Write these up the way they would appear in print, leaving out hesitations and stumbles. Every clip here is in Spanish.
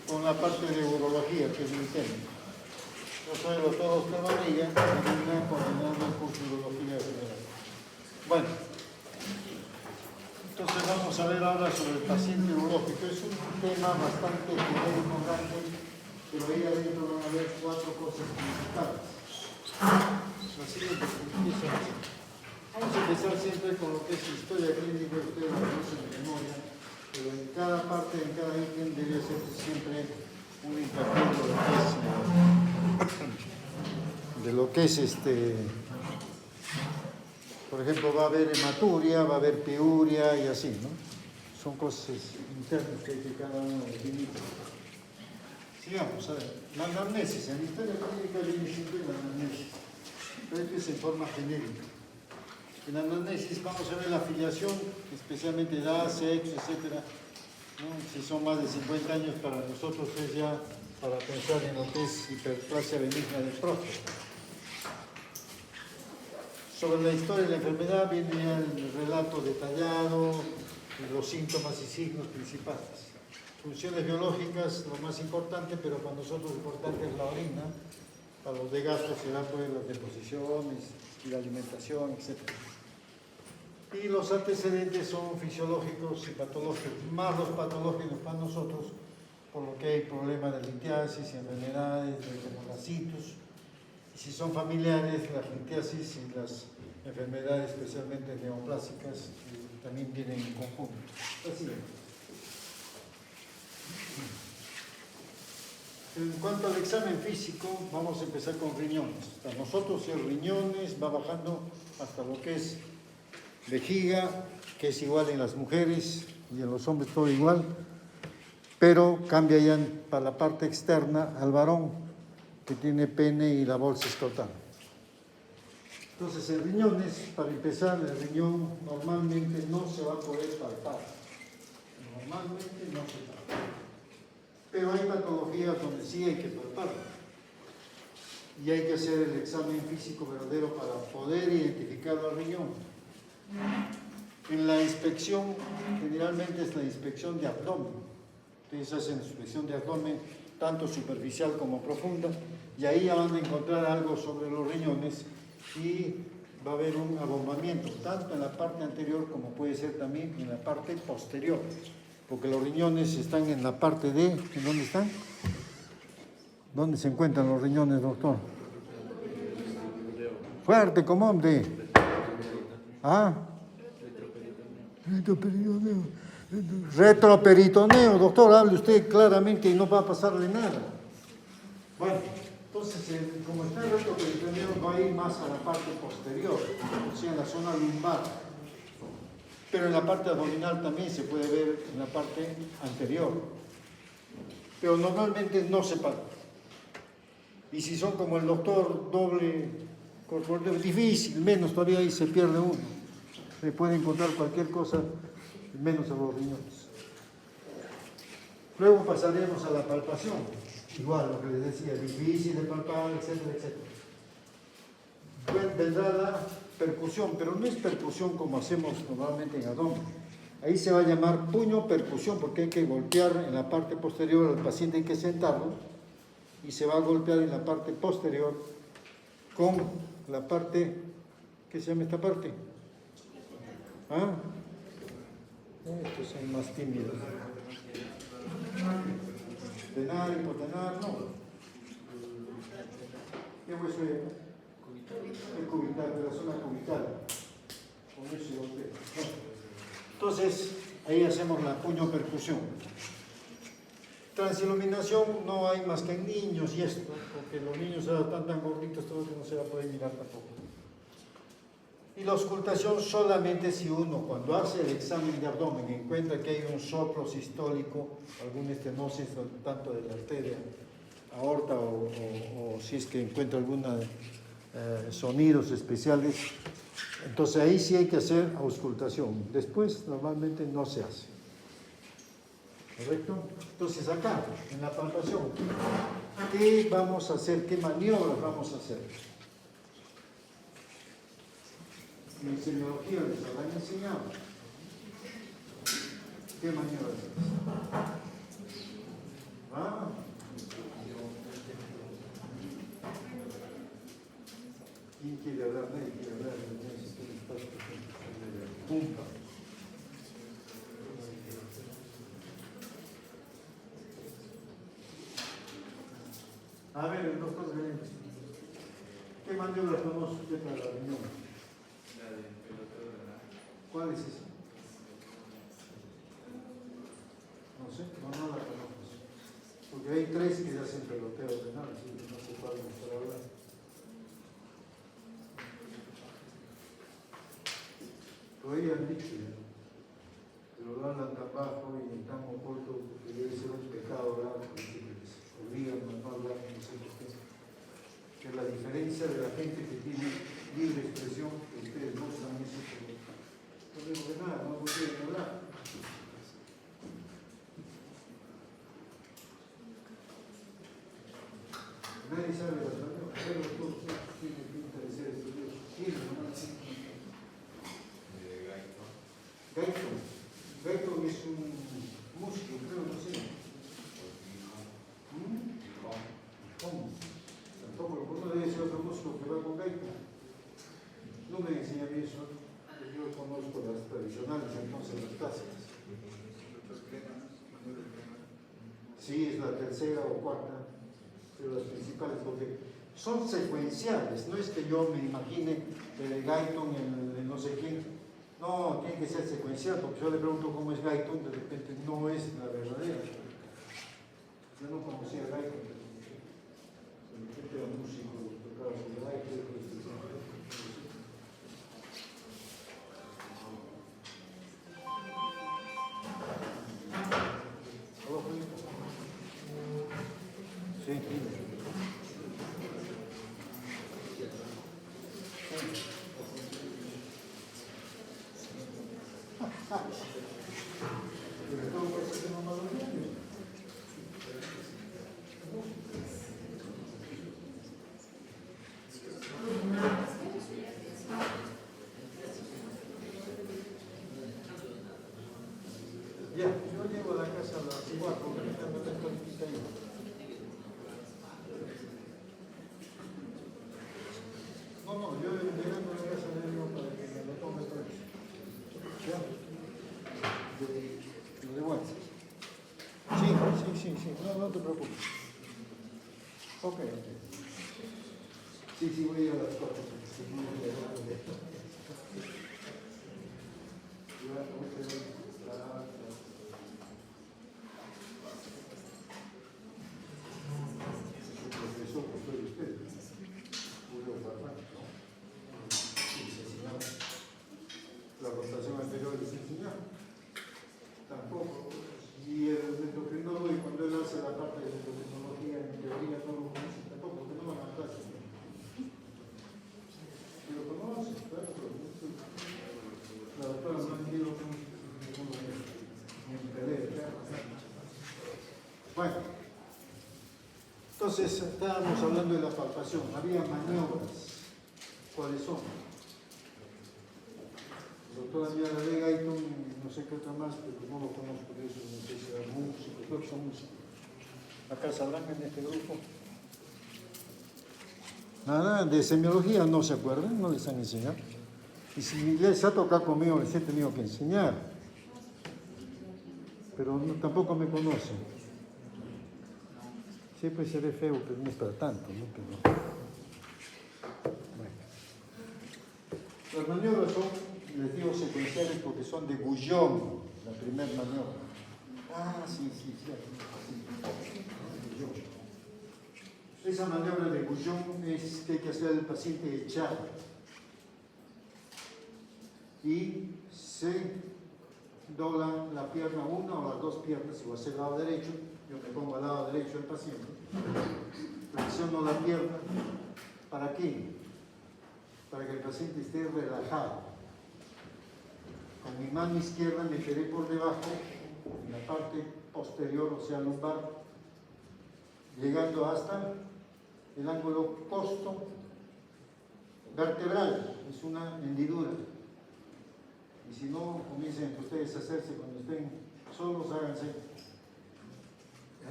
con la parte de urología, que es mi tema. Yo soy el doctor Oscar Barriga, coordinando el curso de urología general. Bueno, entonces vamos a ver ahora sobre el paciente urológico. Es un tema bastante genérico, grande, pero ahí adentro van a ver 4 cosas principales. Así que vamos a empezar siempre con lo que es historia clínica, ustedes lo conocen de memoria, pero en cada parte, en cada ítem debe ser siempre un hincapié de lo que es por ejemplo, va a haber hematuria, va a haber piuria y así, ¿no? Son cosas internas que hay que cada uno definir. Sigamos, a ver, la anamnesis, en historia clínica viene siempre la anamnesis, pero esto es en forma genérica. En la anamnesis vamos a ver la afiliación, especialmente edad, sexo, etc. ¿No? Si son más de 50 años, para nosotros es ya para pensar en lo que es hiperplasia benigna del próstata. Sobre la historia de la enfermedad viene ya el relato detallado, los síntomas y signos principales. Funciones biológicas, lo más importante, pero para nosotros lo importante es la orina. Para los de gasto será pues las deposiciones y la alimentación, etc. Y los antecedentes son fisiológicos y patológicos, más los patológicos para nosotros, por lo que hay problemas de litiasis, enfermedades, de hemolacitus. Y si son familiares, las litiasis y las enfermedades especialmente neoplásicas también vienen en conjunto. Así es. En cuanto al examen físico, vamos a empezar con riñones. Para nosotros el riñones va bajando hasta lo que es vejiga, que es igual en las mujeres y en los hombres todo igual, pero cambia ya para la parte externa al varón, que tiene pene y la bolsa escrotal. Entonces, en riñones, para empezar, el riñón normalmente no se va a poder palpar. Normalmente no se palpa. Pero hay patologías donde sí hay que palpar. Y hay que hacer el examen físico verdadero para poder identificar al riñón. En la inspección, generalmente es la inspección de abdomen. Ustedes hacen la inspección de abdomen, tanto superficial como profunda, y ahí ya van a encontrar algo sobre los riñones y va a haber un abombamiento, tanto en la parte anterior como puede ser también en la parte posterior, porque los riñones están en la parte de... ¿En dónde están? ¿Dónde se encuentran los riñones, doctor? Fuerte, como hombre. ¿Ah? Retroperitoneo, doctor, hable usted claramente y no va a pasarle nada. Bueno, entonces, como está el retroperitoneo, va a ir más a la parte posterior, o sea, en la zona lumbar. Pero en la parte abdominal también se puede ver en la parte anterior. Pero normalmente no se palpa. Y si son como el doctor doble corporativo, difícil, menos todavía ahí se pierde uno. Se puede encontrar cualquier cosa, menos a los riñones. Luego pasaremos a la palpación. Igual lo que les decía, difícil de palpar, etcétera, etcétera. Vendrá la percusión, pero no es percusión como hacemos normalmente en abdomen. Ahí se va a llamar puño percusión, porque hay que golpear en la parte posterior al paciente, hay que sentarlo, y se va a golpear en la parte posterior con la parte, ¿qué se llama esta parte? ¿Ah? Estos son más tímidos. Tenar, hipotenar, no. ¿Qué hueso es? El cubital, de la zona cubital. Con eso golpea. Entonces, ahí hacemos la puño percusión. Transiluminación no hay más que en niños y esto, porque los niños están tan gorditos todo que no se va a poder mirar tampoco. Y la auscultación solamente si uno, cuando hace el examen de abdomen, encuentra que hay un soplo sistólico, alguna estenosis, tanto de la arteria, aorta, o si es que encuentra algunos sonidos especiales, entonces ahí sí hay que hacer auscultación. Después, normalmente no se hace. ¿Correcto? Entonces acá, en la palpación, ¿qué vamos a hacer? ¿Qué maniobras vamos a hacer? En semiología les habrán enseñado. ¿Qué maniobras? Ah. ¿Quién quiere hablar? Nadie quiere hablar. Punta. A ver, el doctor Gerente, ¿qué maniobra conoce usted para la reunión? La del peloteo de la... ¿Cuál es esa? No sé, no la conozco. Porque hay tres que hacen peloteo de nada, así que no sé cuál me está hablando. Todavía han dicho ya, pero lo hablan tan bajo y tan oculto que debe ser un pecado hablar, porque les obligan a no hablar, no sé por qué. Que es la diferencia de la gente que tiene libre expresión, que ustedes no saben eso, pero no digo de nada, no quieren hablar. Nadie sabe la verdad, pero todos tienen pinta de ser estudiosos. ¿Quién no? Gayton. Gayton es un músico, creo, no sé. ¿Cómo? Tampoco lo conozco, debe ser otro músico que va con Gayton. No me enseñan eso. Yo conozco las tradicionales, entonces las clásicas. Sí, es la tercera o cuarta. Pero las principales, porque son secuenciales, no es que yo me imagine el Gayton, el no sé quién, no, tiene que ser secuencial, porque yo le pregunto cómo es Gayton, de repente no es la verdadera. Yo no conocía a Gayton, pero de repente era músico, tocaba su Gayton. Sí, ya, yo llego a la casa a las 4, no, yo llegando a la casa le digo para que me lo tome todo. ¿Ya? Lo de vuelta. Sí, no te preocupes. Ok. Sí, voy a ir a las 4. La rotación anterior es enseñar. Tampoco. Y el endocrinólogo, y cuando él hace la parte de endocrinología, en teoría no lo conoce tampoco, porque no van a clase. Si lo conoce, claro, pero la doctora no ha tenido ni pelea. Bueno, entonces estábamos hablando de la palpación. Había maniobras. ¿Cuáles son? Doctora Añara de Gayton, no sé qué otra más, pero no lo conozco de eso, no sé si era músico, creo que son músicos. Acá sabrán en este grupo. Nada, de semiología no se acuerdan, no les han enseñado. Y si les ha tocado conmigo, les he tenido que enseñar. Pero no, tampoco me conocen. Siempre seré feo, pero no es para tanto, ¿no? Pero... Bueno. Las maniobras son... Les digo secuenciales porque son de Bouillon, la primera maniobra. Sí. Esa maniobra de Bouillon es que hay que hacer al paciente echado. Y se dobla la pierna, una o las dos piernas, si va a ser el lado derecho, yo me pongo al lado derecho del paciente. Flexiono la pierna. ¿Para qué? Para que el paciente esté relajado. Con mi mano izquierda meteré por debajo, en la parte posterior, o sea, lumbar, llegando hasta el ángulo costo vertebral, es una hendidura. Y si no, comiencen ustedes a hacerse cuando estén solos, háganse.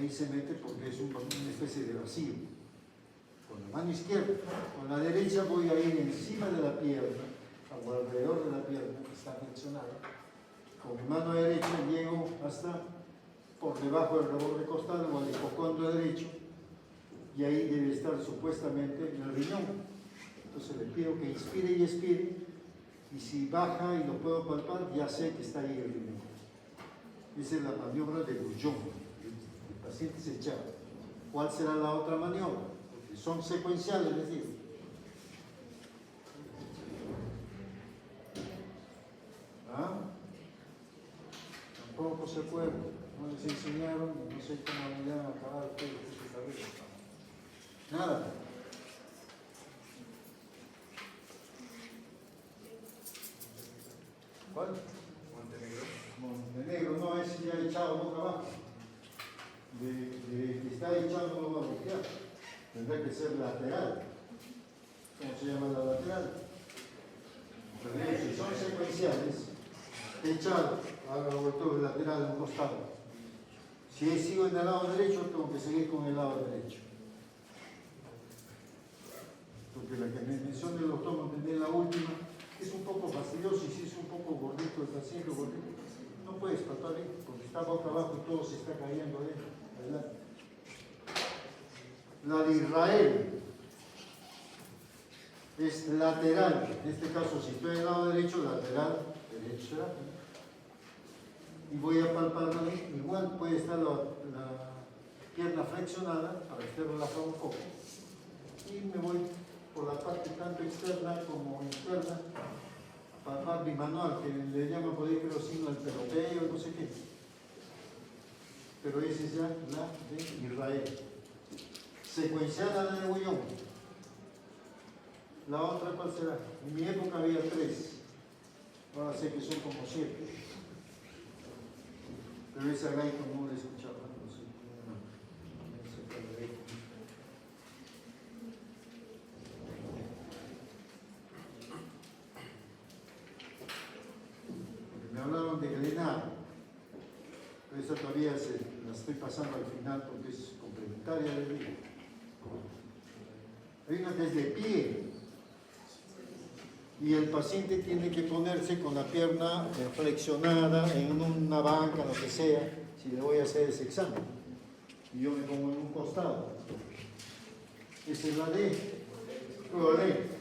ahí se mete porque es una especie de vacío. Con la mano izquierda, con la derecha voy a ir encima de la pierna, o alrededor de la pierna que está flexionada. Con mi mano derecha llego hasta por debajo del reborde costal o al hipocondo derecho, y ahí debe estar supuestamente el riñón. Entonces le pido que inspire y expire, y si baja y lo puedo palpar, ya sé que está ahí el riñón. Esa es la maniobra de Brujon. El paciente se echaba. ¿Cuál será la otra maniobra? Porque son secuenciales, es decir. ¿Ah? Tampoco se puede. No les enseñaron, no sé cómo le van a acabar ustedes su carrera. Nada. ¿Cuál? Montenegro, no, ese ya echado, no trabaja. De que está echado no va a bloquear. Tendrá que ser lateral. ¿Cómo se llama la lateral? Si son secuenciales, echado, hago todo el lateral a un costado. Si sigo en el lado derecho, tengo que seguir con el lado derecho. Porque la que me mencioné el doctor Montenegro, la última, es un poco fastidioso y si es un poco gordito el paciente, gordito, no puedes tratar bien, porque está boca abajo y todo se está cayendo adelante. La de Israel es lateral, en este caso si estoy del lado derecho, lateral, derecho será. Y voy a palparla, igual puede estar la pierna flexionada para que esté relajado un poco. Y me voy por la parte tanto externa como interna, palpar bimanual, que le llaman por ahí creo signo del peloteo, no sé qué. Pero esa es ya la de Israel. Secuenciada la de Bullón. La otra, ¿cuál será? En mi época había 3. Ahora sé que son como 7. Pero esa gaita no la he escuchado. No sé, no sé cuál es. Me hablaron de Glenard. Pero esa todavía la estoy pasando al final porque es complementaria del día. Hay una que es de pie. Y el paciente tiene que ponerse con la pierna flexionada en una banca, lo que sea, si le voy a hacer ese examen. Y yo me pongo en un costado. Esa es la de Golet.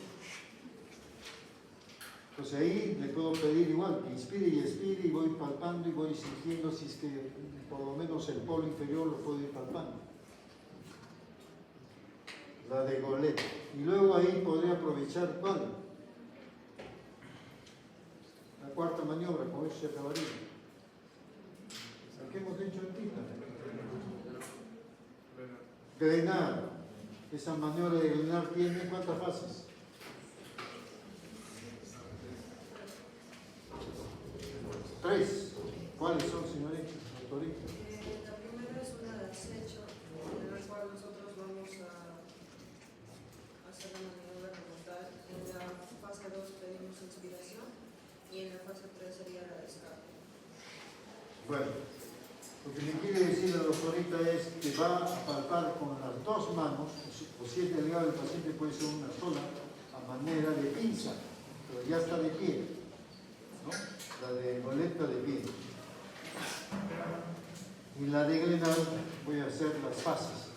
Entonces ahí le puedo pedir igual, que inspire y expire y voy palpando y voy sintiendo si es que por lo menos el polo inferior lo puedo ir palpando. La de Golet. Y luego ahí podría aprovechar ¿cuál? La cuarta maniobra, con eso se acabaría. ¿Qué hemos hecho en Tita? Glenard. Esa maniobra de Glenard tiene ¿cuántas fases? 3. ¿Cuáles son, señorita? Autorita. La primera es una de acecho, en la cual nosotros vamos a hacer la maniobra como tal. En la fase 2 pedimos inspiración y en la fase 3 sería la de escape. Bueno, lo que me quiere decir la doctorita es que va a palpar con las 2 manos, o si es delgado el paciente puede ser una sola, a manera de pinza, pero ya está de pie, ¿no? La de Goleta de pie. Y la de Glenard voy a hacer las fases.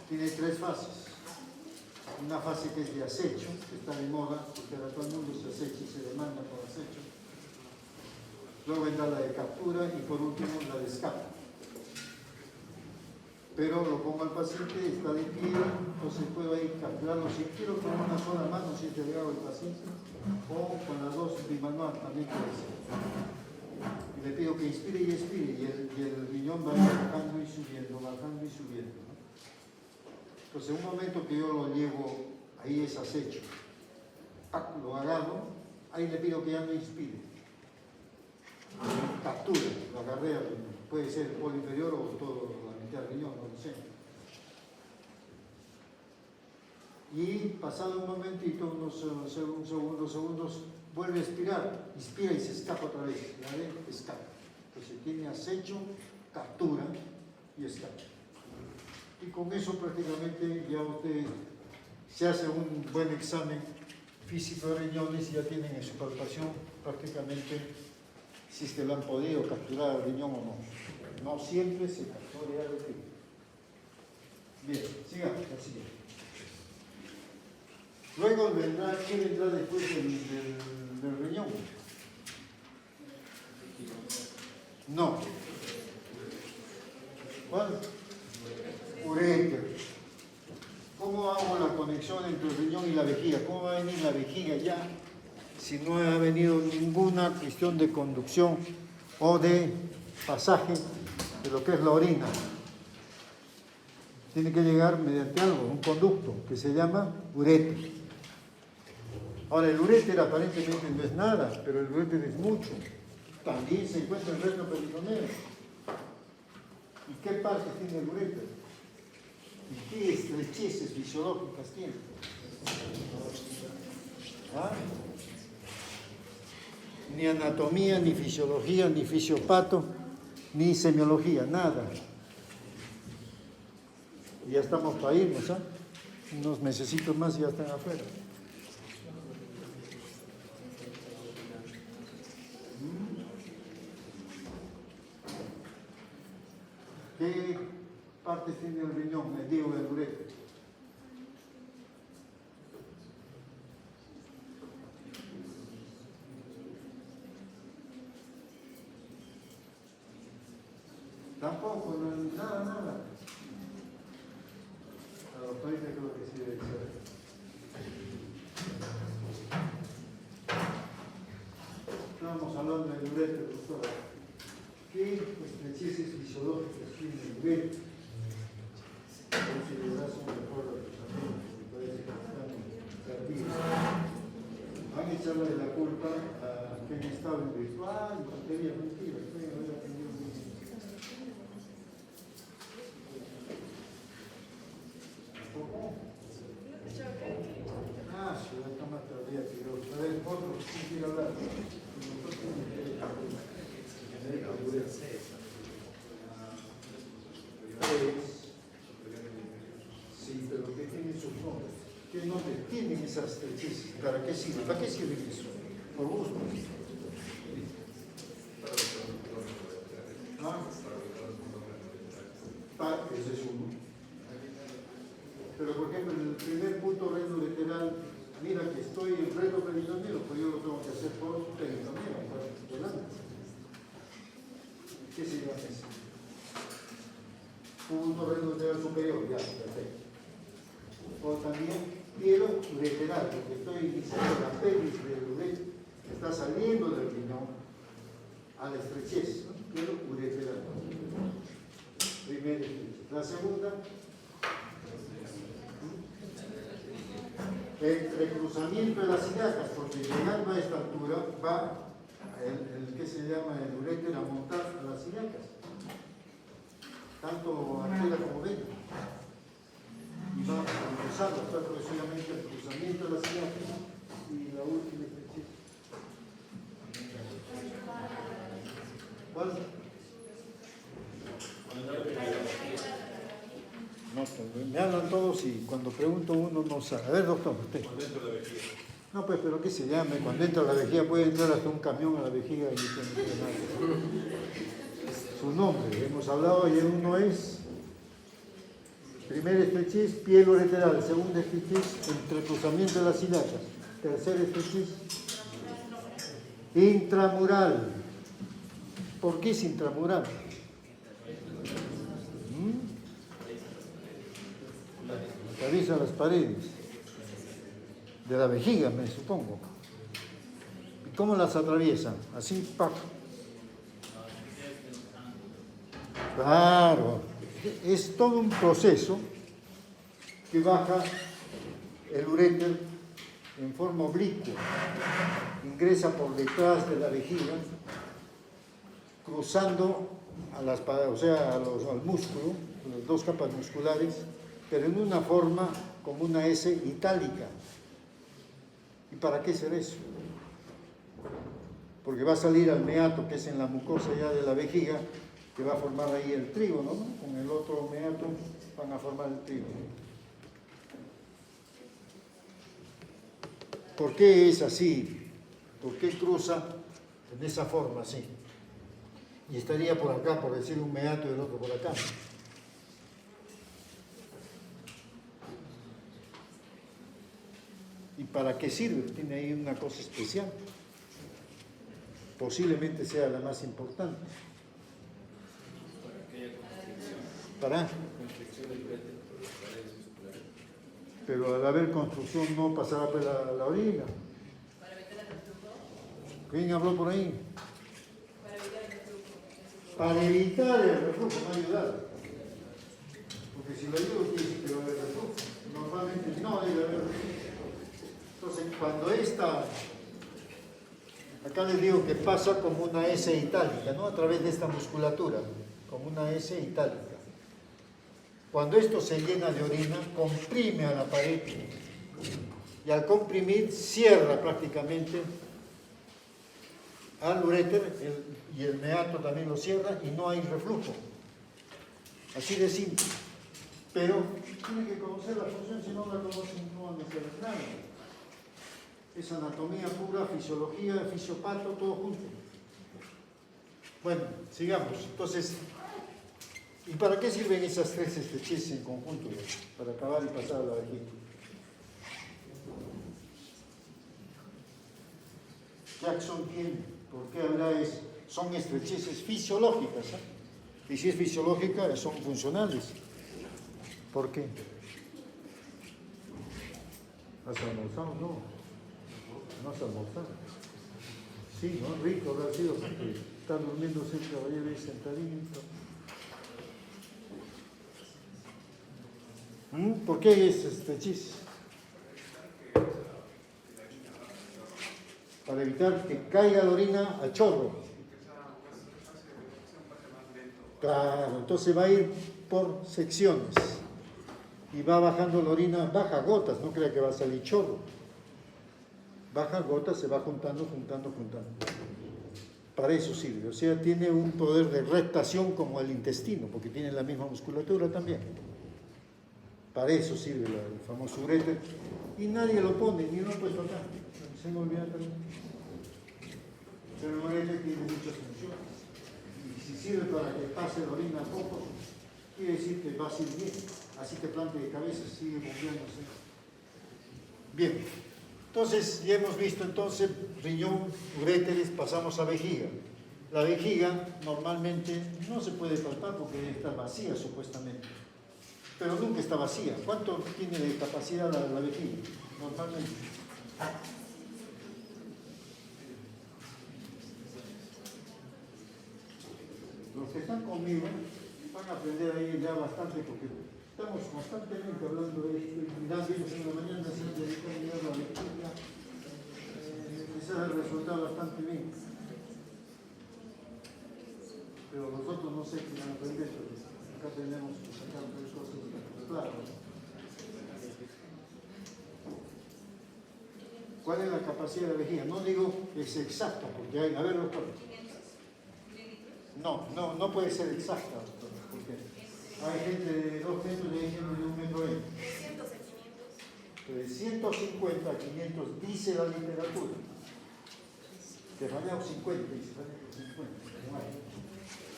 Tiene 3 fases. Una fase que es de acecho, que está de moda, porque ahora todo el mundo se acecha y se demanda por acecho. Luego vendrá la de captura y por último la de escape. Pero lo pongo al paciente, está de pie, entonces puedo ir capturarlo si quiero con una sola mano, si es delgado el paciente, o con las 2 bimanual también puede ser. Y le pido que inspire y expire, y el riñón va bajando y subiendo, bajando y subiendo, ¿no? Entonces, en un momento que yo lo llevo, ahí es acecho, lo agarro, ahí le pido que ya no inspire. Captura, lo agarré al riñón. Puede ser el polo inferior o todo la mitad del riñón, no lo sé. Y pasado un momentito, unos segundos, vuelve a expirar, inspira y se escapa otra vez, la de escapa. Entonces tiene acecho, captura, y está. Y con eso prácticamente ya usted se hace un buen examen físico de riñones y ya tienen en su palpación prácticamente si es que lo han podido capturar el riñón o no. No siempre se captura el riñón. Bien, sigamos, la siguiente. Luego vendrá, ¿qué vendrá después del riñón? No. ¿Cuál? Uréter. ¿Cómo hago la conexión entre el riñón y la vejiga? ¿Cómo va a venir la vejiga ya si no ha venido ninguna cuestión de conducción o de pasaje de lo que es la orina? Tiene que llegar mediante algo, un conducto que se llama uréter. Ahora, el uréter aparentemente no es nada, pero el uréter es mucho. También se encuentra en el resto peritoneo. ¿Y qué partes tiene el uréter? ¿Y qué estrecheces fisiológicas tiene? ¿Ah? Ni anatomía, ni fisiología, ni fisiopato, ni semiología, nada. Y ya estamos para irnos, ¿ah? Unos mesecitos más y ya están afuera. ¿Qué partes tiene el riñón? Me digo el uréter. Tampoco, no, nada. A los países creo que sí debe ser. Estábamos hablando del uréter, doctora. ¿Qué estrecheces fisiológicas tiene el uréter? Si le das un mejor tratamiento, parece que están perdidos. Van a echarle la culpa a quien estaba en virtual, tontería, mentira, estoy en haber atendido muy bien. ¿Tampoco? Ah, sí, la cama todavía tiró. A ver, otro, ¿quién quiere hablar? Sí, pero ¿qué tienen sus nombres? ¿Qué nombres tienen esas estrecheces? ¿Para qué sirve? ¿Para qué sirve eso? Por gusto. ¿Ah? Ese es uno. Pero por ejemplo, en el primer punto reno lateral, mira que estoy en reno peritoneo, pues yo lo tengo que hacer por peritoneo, por delante. ¿Qué se llama eso? Punto reno lateral superior, ya, perfecto. O también pielo ureteral, porque estoy iniciando la pelvis del ureter, que está saliendo del riñón a la estrechez, ¿no? Pielo ureteral. Primera estrechez. La segunda, el recruzamiento de las ilíacas, porque llegando a esta altura va el que se llama el uréter a montar a las ilíacas, tanto arteria como vena. Y va a cruzar progresivamente el cruzamiento de las ilíacas y la última estrechez. ¿Cuál? No, me hablan todos y cuando pregunto uno no sabe. A ver, doctor, usted. Cuando entra la vejiga. No, pues, pero ¿qué se llame? Cuando entra la vejiga puede entrar hasta un camión a la vejiga y no tiene nada. Su nombre, hemos hablado ayer, uno es primer estrechez, piel ureteral, segundo estrechez, entrecruzamiento de las ilíacas, tercer estrechez, intramural. ¿Por qué es intramural? Atraviesa las paredes de la vejiga, me supongo. ¿Y cómo las atraviesan? Así, ¡pac! Claro, es todo un proceso que baja el uréter en forma oblicua, ingresa por detrás de la vejiga, cruzando a las, o sea, al músculo, las dos capas musculares, pero en una forma como una S itálica. ¿Y para qué ser eso? Porque va a salir al meato, que es en la mucosa ya de la vejiga, que va a formar ahí el trígono, ¿no? Con el otro meato van a formar el trígono. ¿Por qué es así? ¿Por qué cruza en esa forma así? Y estaría por acá, por decir un meato y el otro por acá. ¿Y para qué sirve? Tiene ahí una cosa especial. Posiblemente sea la más importante. Para que haya constricción. ¿Para? Constricción del uréter por las paredes musculares. Pero al haber construcción no pasará por la orina. Para evitar el reflujo. ¿Quién habló por ahí? Para evitar el reflujo. Para evitar el reflujo, no ayudar. Porque si lo ayudo, quiere decir que va a haber reflujo. Normalmente no debe haber reflujo. Entonces, cuando esta, acá les digo que pasa como una S itálica, ¿no? A través de esta musculatura, como una S itálica. Cuando esto se llena de orina, comprime a la pared y al comprimir cierra prácticamente al uréter y el meato también lo cierra y no hay reflujo. Así de simple. Pero tienen que conocer la función, si no la conocen no van a hacer nada. Es anatomía pura, fisiología, fisiopato, todo junto. Bueno, sigamos. Entonces, ¿y para qué sirven esas tres estrecheces en conjunto? Para acabar y pasar a la vejiga. Jackson tiene, ¿por qué habrá eso? Son estrecheces fisiológicas, ¿eh? Y si es fisiológica, son funcionales. ¿Por qué? ¿Has almorzado? No. No has almorzado. Sí, ¿no? Rico habrá sido porque está durmiendo el caballero ahí sentadito. ¿Por qué es estrechez? Para evitar que caiga la orina a chorro. Claro, entonces va a ir por secciones y va bajando la orina, baja gotas, no crea que va a salir chorro. Baja gotas, se va juntando. Para eso sirve, o sea, tiene un poder de rectación como el intestino, porque tiene la misma musculatura también. Para eso sirve el famoso uréter, y nadie lo pone, ni lo he puesto acá, se me olvida también. Pero el uréter tiene muchas funciones, y si sirve para que pase la orina a poco, quiere decir que va a ser bien, así que plante de cabeza sigue bombeándose. Bien. Entonces, ya hemos visto entonces riñón, uréteres, pasamos a vejiga. La vejiga normalmente no se puede palpar porque está vacía supuestamente, pero nunca está vacía. ¿Cuánto tiene de capacidad la vejiga normalmente? Los que están conmigo van a aprender ahí ya bastante porque estamos constantemente hablando de esto y mirando en la mañana sin dedicar a mirar la lectura. Quizás el resultado bastante bien. Pero nosotros no sé qué van a aprender, porque acá tenemos que sacar tres cosas claras. ¿Cuál es la capacidad de vejiga? No digo que es exacta, porque hay, a ver, doctor. No puede ser exacta, doctor, porque hay gente de 2 metros y hay gente de 1 metro. 350 a 500 dice la literatura. Que fallamos 50, dice, fallamos 50.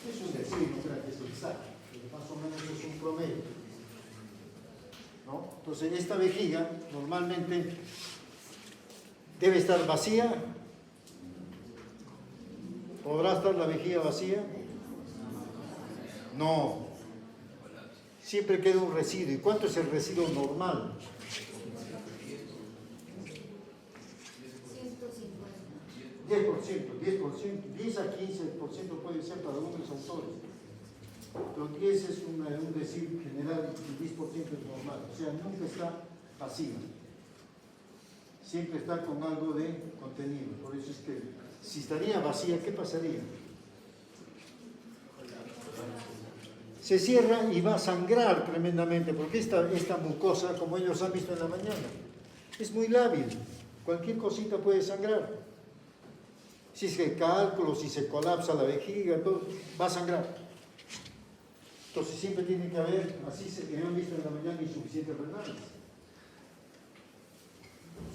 Es un decir, no creo que es exacto, pero más o menos es un promedio. ¿No? Entonces, esta vejiga normalmente debe estar vacía. ¿Podrá estar la vejiga vacía? No. Siempre queda un residuo. ¿Y cuánto es el residuo normal? 10 a 15% puede ser para algunos autores. Pero 10 es un decir general y 10% es normal. O sea, nunca está vacía. Siempre está con algo de contenido. Por eso es que si estaría vacía, ¿qué pasaría? Se cierra y va a sangrar tremendamente, porque esta mucosa, como ellos han visto en la mañana, es muy lábil. Cualquier cosita puede sangrar. Si es que cálculo, si se colapsa la vejiga, todo, va a sangrar. Entonces siempre tiene que haber, así que han visto en la mañana, insuficientes renales.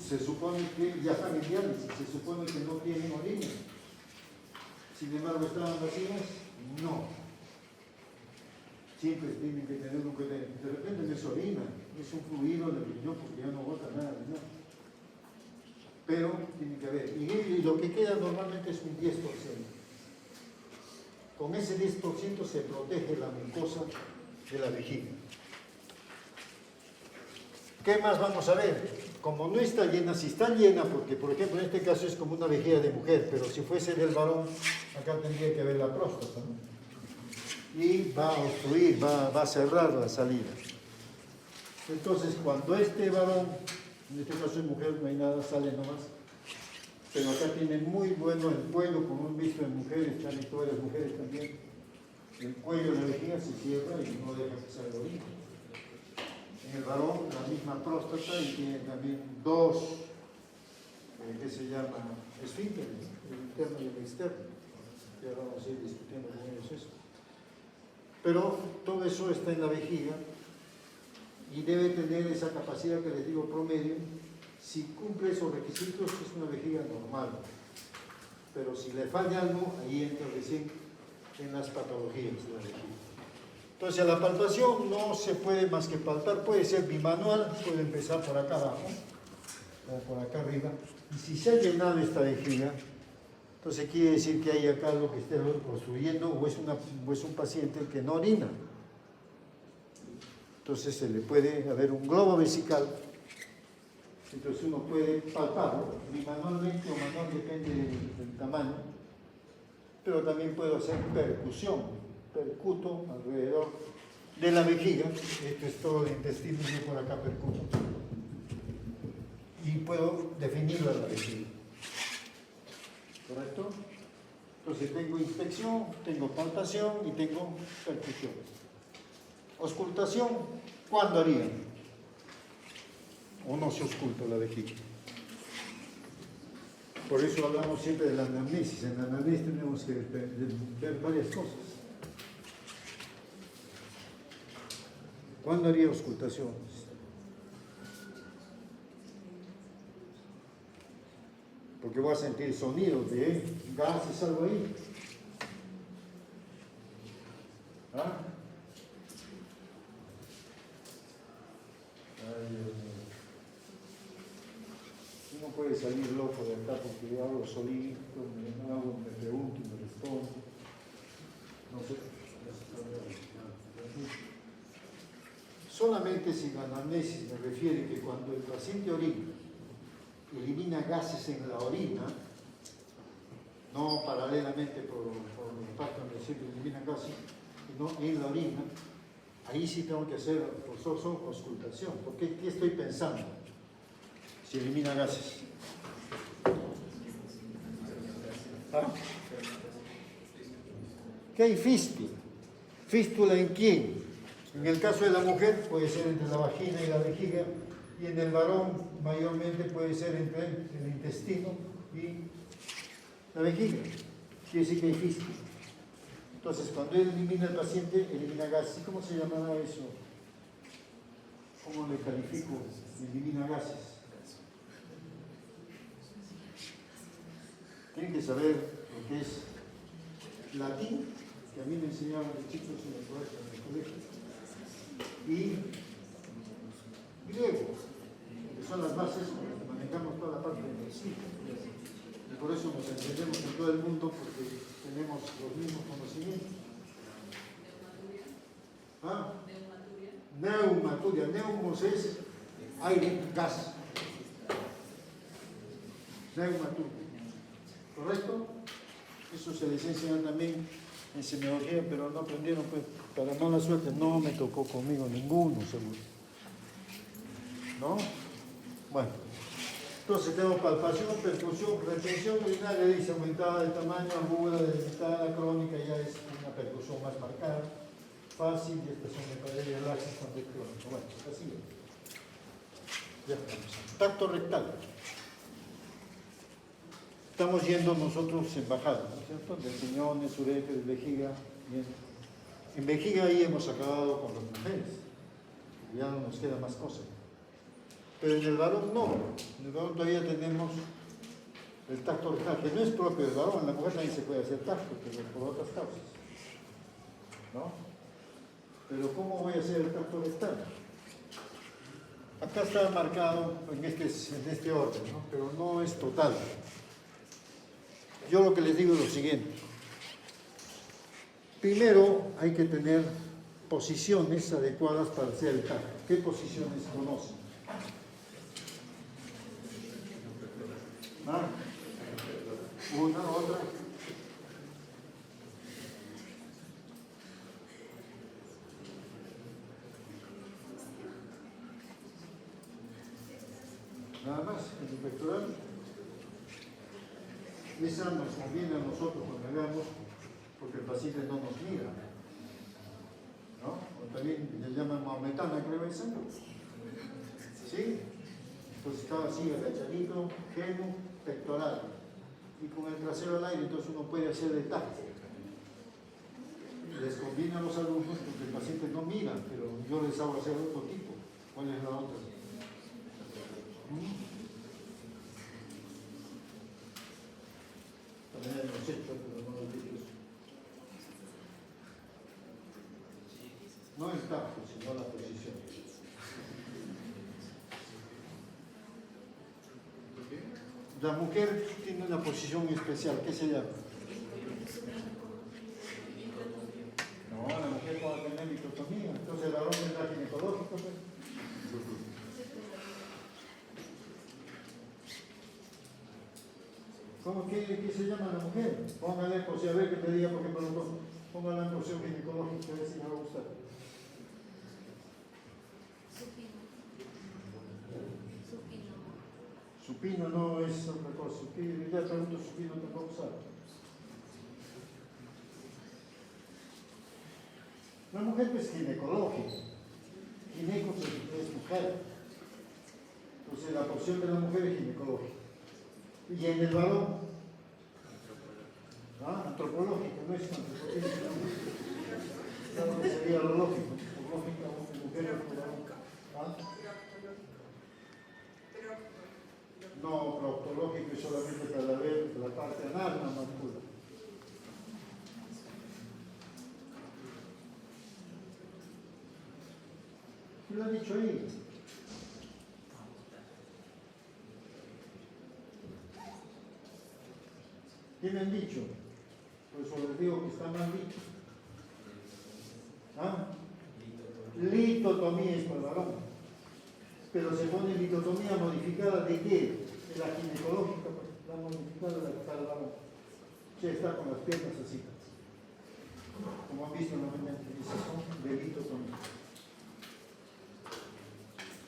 Se supone que ya están en diálisis, se supone que no tienen orina. Sin embargo, ¿estaban vacías? No. Siempre tienen que tener un cuidado. De repente no es orina, es un fluido del riñón porque ya no bota nada de nada. Pero tiene que haber. Y lo que queda normalmente es un 10%. Con ese 10% se protege la mucosa de la vejiga. ¿Qué más vamos a ver? Como no está llena, si está llena, porque por ejemplo en este caso es como una vejiga de mujer, pero si fuese del varón, acá tendría que haber la próstata, ¿no? Y va a obstruir, va a cerrar la salida. Entonces cuando este varón, en este caso es mujer, no hay nada, sale nomás. Pero acá tiene muy bueno el cuello, como han visto en mujeres, están en todas las mujeres también. El cuello de la vejiga se cierra y no deja que salga orina. En el varón la misma próstata y tiene también dos, que se llama esfínteres, el interno y el externo. Ya vamos a ir discutiendo con ellos eso. Pero todo eso está en la vejiga y debe tener esa capacidad que les digo promedio. Si cumple esos requisitos es una vejiga normal, pero si le falla algo, ahí entra recién en las patologías de la vejiga. Entonces a la palpación no se puede más que palpar, puede ser bimanual, puede empezar por acá abajo o por acá arriba. Y si se ha llenado esta vejiga, entonces quiere decir que hay acá algo que esté obstruyendo o es un paciente que no orina. Entonces se le puede haber un globo vesical. Entonces uno puede palparlo, bimanualmente o manual, depende del tamaño, pero también puedo hacer percusión, percuto alrededor de la vejiga, esto es todo el intestino, yo por acá percuto, y puedo definirlo a la vejiga, ¿correcto? Entonces tengo inspección, tengo palpación y tengo percusión. Auscultación, ¿cuándo haría? ¿O no se ausculta la vejiga? Por eso hablamos siempre de la anamnesis. En la anamnesis tenemos que ver varias cosas. ¿Cuándo haría auscultación? Porque voy a sentir sonidos de gases, algo ahí. ¿Ah? Ay, Dios mío. Uno puede salir loco de acá porque yo hablo solito, me pregunto y me respondo. No sé. Solamente si la anamnesis me refiere que cuando el paciente orina, elimina gases en la orina, no paralelamente por el pacto donde siempre elimina gases, sino en la orina, ahí sí tengo que hacer forzoso auscultación. Porque ¿qué estoy pensando? Si elimina gases. ¿Ah? ¿Qué hay fístula? ¿Fístula en quién? En el caso de la mujer puede ser entre la vagina y la vejiga, y en el varón mayormente puede ser entre el intestino y la vejiga. Quiere decir que hay fístula. Entonces, cuando él elimina al paciente, elimina gases. ¿Cómo se llamará eso? ¿Cómo le califico? Elimina gases. Tienen que saber lo que es latín, que a mí me enseñaban los chicos en el colegio, y griego, que son las bases con las que manejamos toda la parte del ciclo. Y por eso nos entendemos en todo el mundo, porque tenemos los mismos conocimientos. ¿Ah? Neumaturia. Neumos es aire, gas. Neumaturia. ¿Correcto? Eso se les enseña también en semiología, pero no aprendieron, pues, para mala suerte, no me tocó conmigo ninguno, seguro. ¿No? Bueno, entonces tenemos palpación, percusión, retención urinaria, dice aumentada de tamaño, aguda, delimitada, crónica, ya es una percusión más marcada, fácil, y estas son de paredes laxas cuando es crónico. Bueno, así es. Ya estamos. Tacto rectal. Estamos yendo nosotros en bajada, ¿no es cierto? De riñones, uretres, vejiga, bien. En vejiga ahí hemos acabado con las mujeres. Ya no nos queda más cosas. Pero en el varón no. En el varón todavía tenemos el tacto rectal, que no es propio del varón. En la mujer también se puede hacer tacto, pero por otras causas. ¿No? Pero ¿cómo voy a hacer el tacto rectal? Acá está marcado en este orden, ¿no? Pero no es total. Yo lo que les digo es lo siguiente. Primero hay que tener posiciones adecuadas para hacer el tacto. ¿Qué posiciones conocen? ¿Ah? Una, otra. Nada más, en el pectoral. Esa nos conviene a nosotros cuando hagamos, porque el paciente no nos mira. ¿No? O también le llaman maometana, creo esa. ¿Sí? Entonces estaba así, agachadito, genu, pectoral. Y con el trasero al aire, entonces uno puede hacer de tacto. Les conviene a los alumnos porque el paciente no mira, pero yo les hago hacer otro tipo. ¿Cuál es la otra? También hemos hecho, pero no lo digo. No el tacto, sino la posición. La mujer tiene una posición especial, ¿qué se llama? No, la mujer puede tener microtomía, entonces el varón tendrá ginecológico. Pues. ¿Cómo qué se llama la mujer? Póngale, pues a ver que te diga por qué me lo pongo. Póngale en posición ginecológica, a ver si me va a gustar. Supino no es otra cosa. Ya pregunto supino tampoco sabe. La mujer es ginecológica. Gineco es mujer. Entonces la posición de la mujer es ginecológica. Y en el varón, antropológico, no es antropológico. No sería lo lógico. Lógica, mujer o varón. No, proctológico es solamente para ver la parte anal, la mascula. ¿Qué lo ha dicho ahí? ¿Qué me han dicho? Por eso les digo que está mal dicho. Litotomía es para el varón. Pero se pone litotomía modificada ¿de qué? De la ginecológica, la modificada para el varón. Ya está con las piernas así. Como han visto normalmente, esas son de litotomía.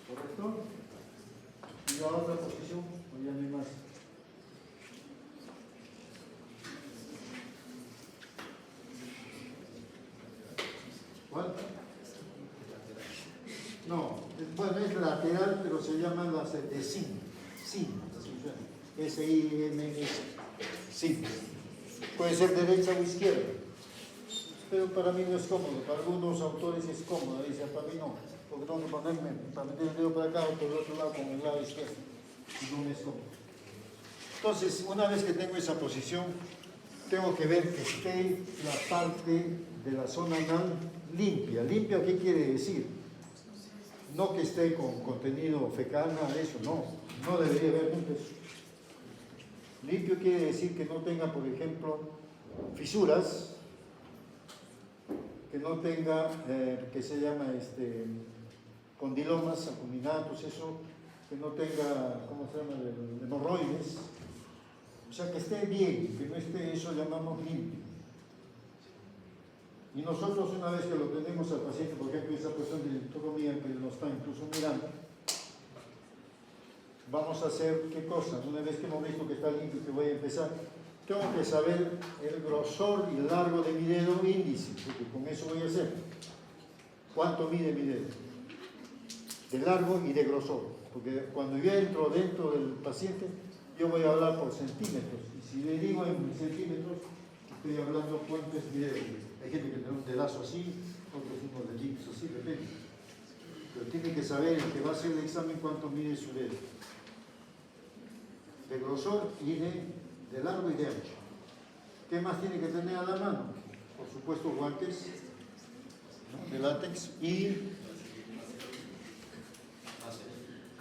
¿Correcto? Y la otra posición, o ya no hay más. ¿Cuál? No, bueno, es lateral, pero se llaman las de SIM. S-I-M-S. SIM. Puede ser derecha o izquierda. Pero para mí no es cómodo. Para algunos autores es cómodo. Dicen, para mí no. Porque tengo que ponerme, para meter el dedo para acá o por el otro lado con el lado izquierdo. Y no me es cómodo. Entonces, una vez que tengo esa posición, tengo que ver que esté la parte de la zona anal limpia. ¿Limpia qué quiere decir? No que esté con contenido fecal, nada de eso, no. No debería haber nunca eso. Limpio quiere decir que no tenga, por ejemplo, fisuras, que no tenga, que se llama condilomas acuminatus, eso, que no tenga, ¿cómo se llama?, hemorroides. O sea, que esté bien, que no esté, eso llamamos limpio. Y nosotros una vez que lo tenemos al paciente, por ejemplo, esa cuestión de litotomía que nos está incluso mirando, vamos a hacer, ¿qué cosa? Una vez que hemos visto que está limpio, que voy a empezar, tengo que saber el grosor y el largo de mi dedo índice, porque con eso voy a hacer. ¿Cuánto mide mi dedo? De largo y de grosor, porque cuando yo entro dentro del paciente, yo voy a hablar por centímetros, y si le digo en centímetros, estoy hablando cuánto es mi dedo. Hay gente que tiene un dedazo así, otros unos deditos así, depende. Pero tiene que saber el que va a hacer el examen cuánto mide su dedo. De grosor y de largo y de ancho. ¿Qué más tiene que tener a la mano? Por supuesto guantes, ¿no?, de látex y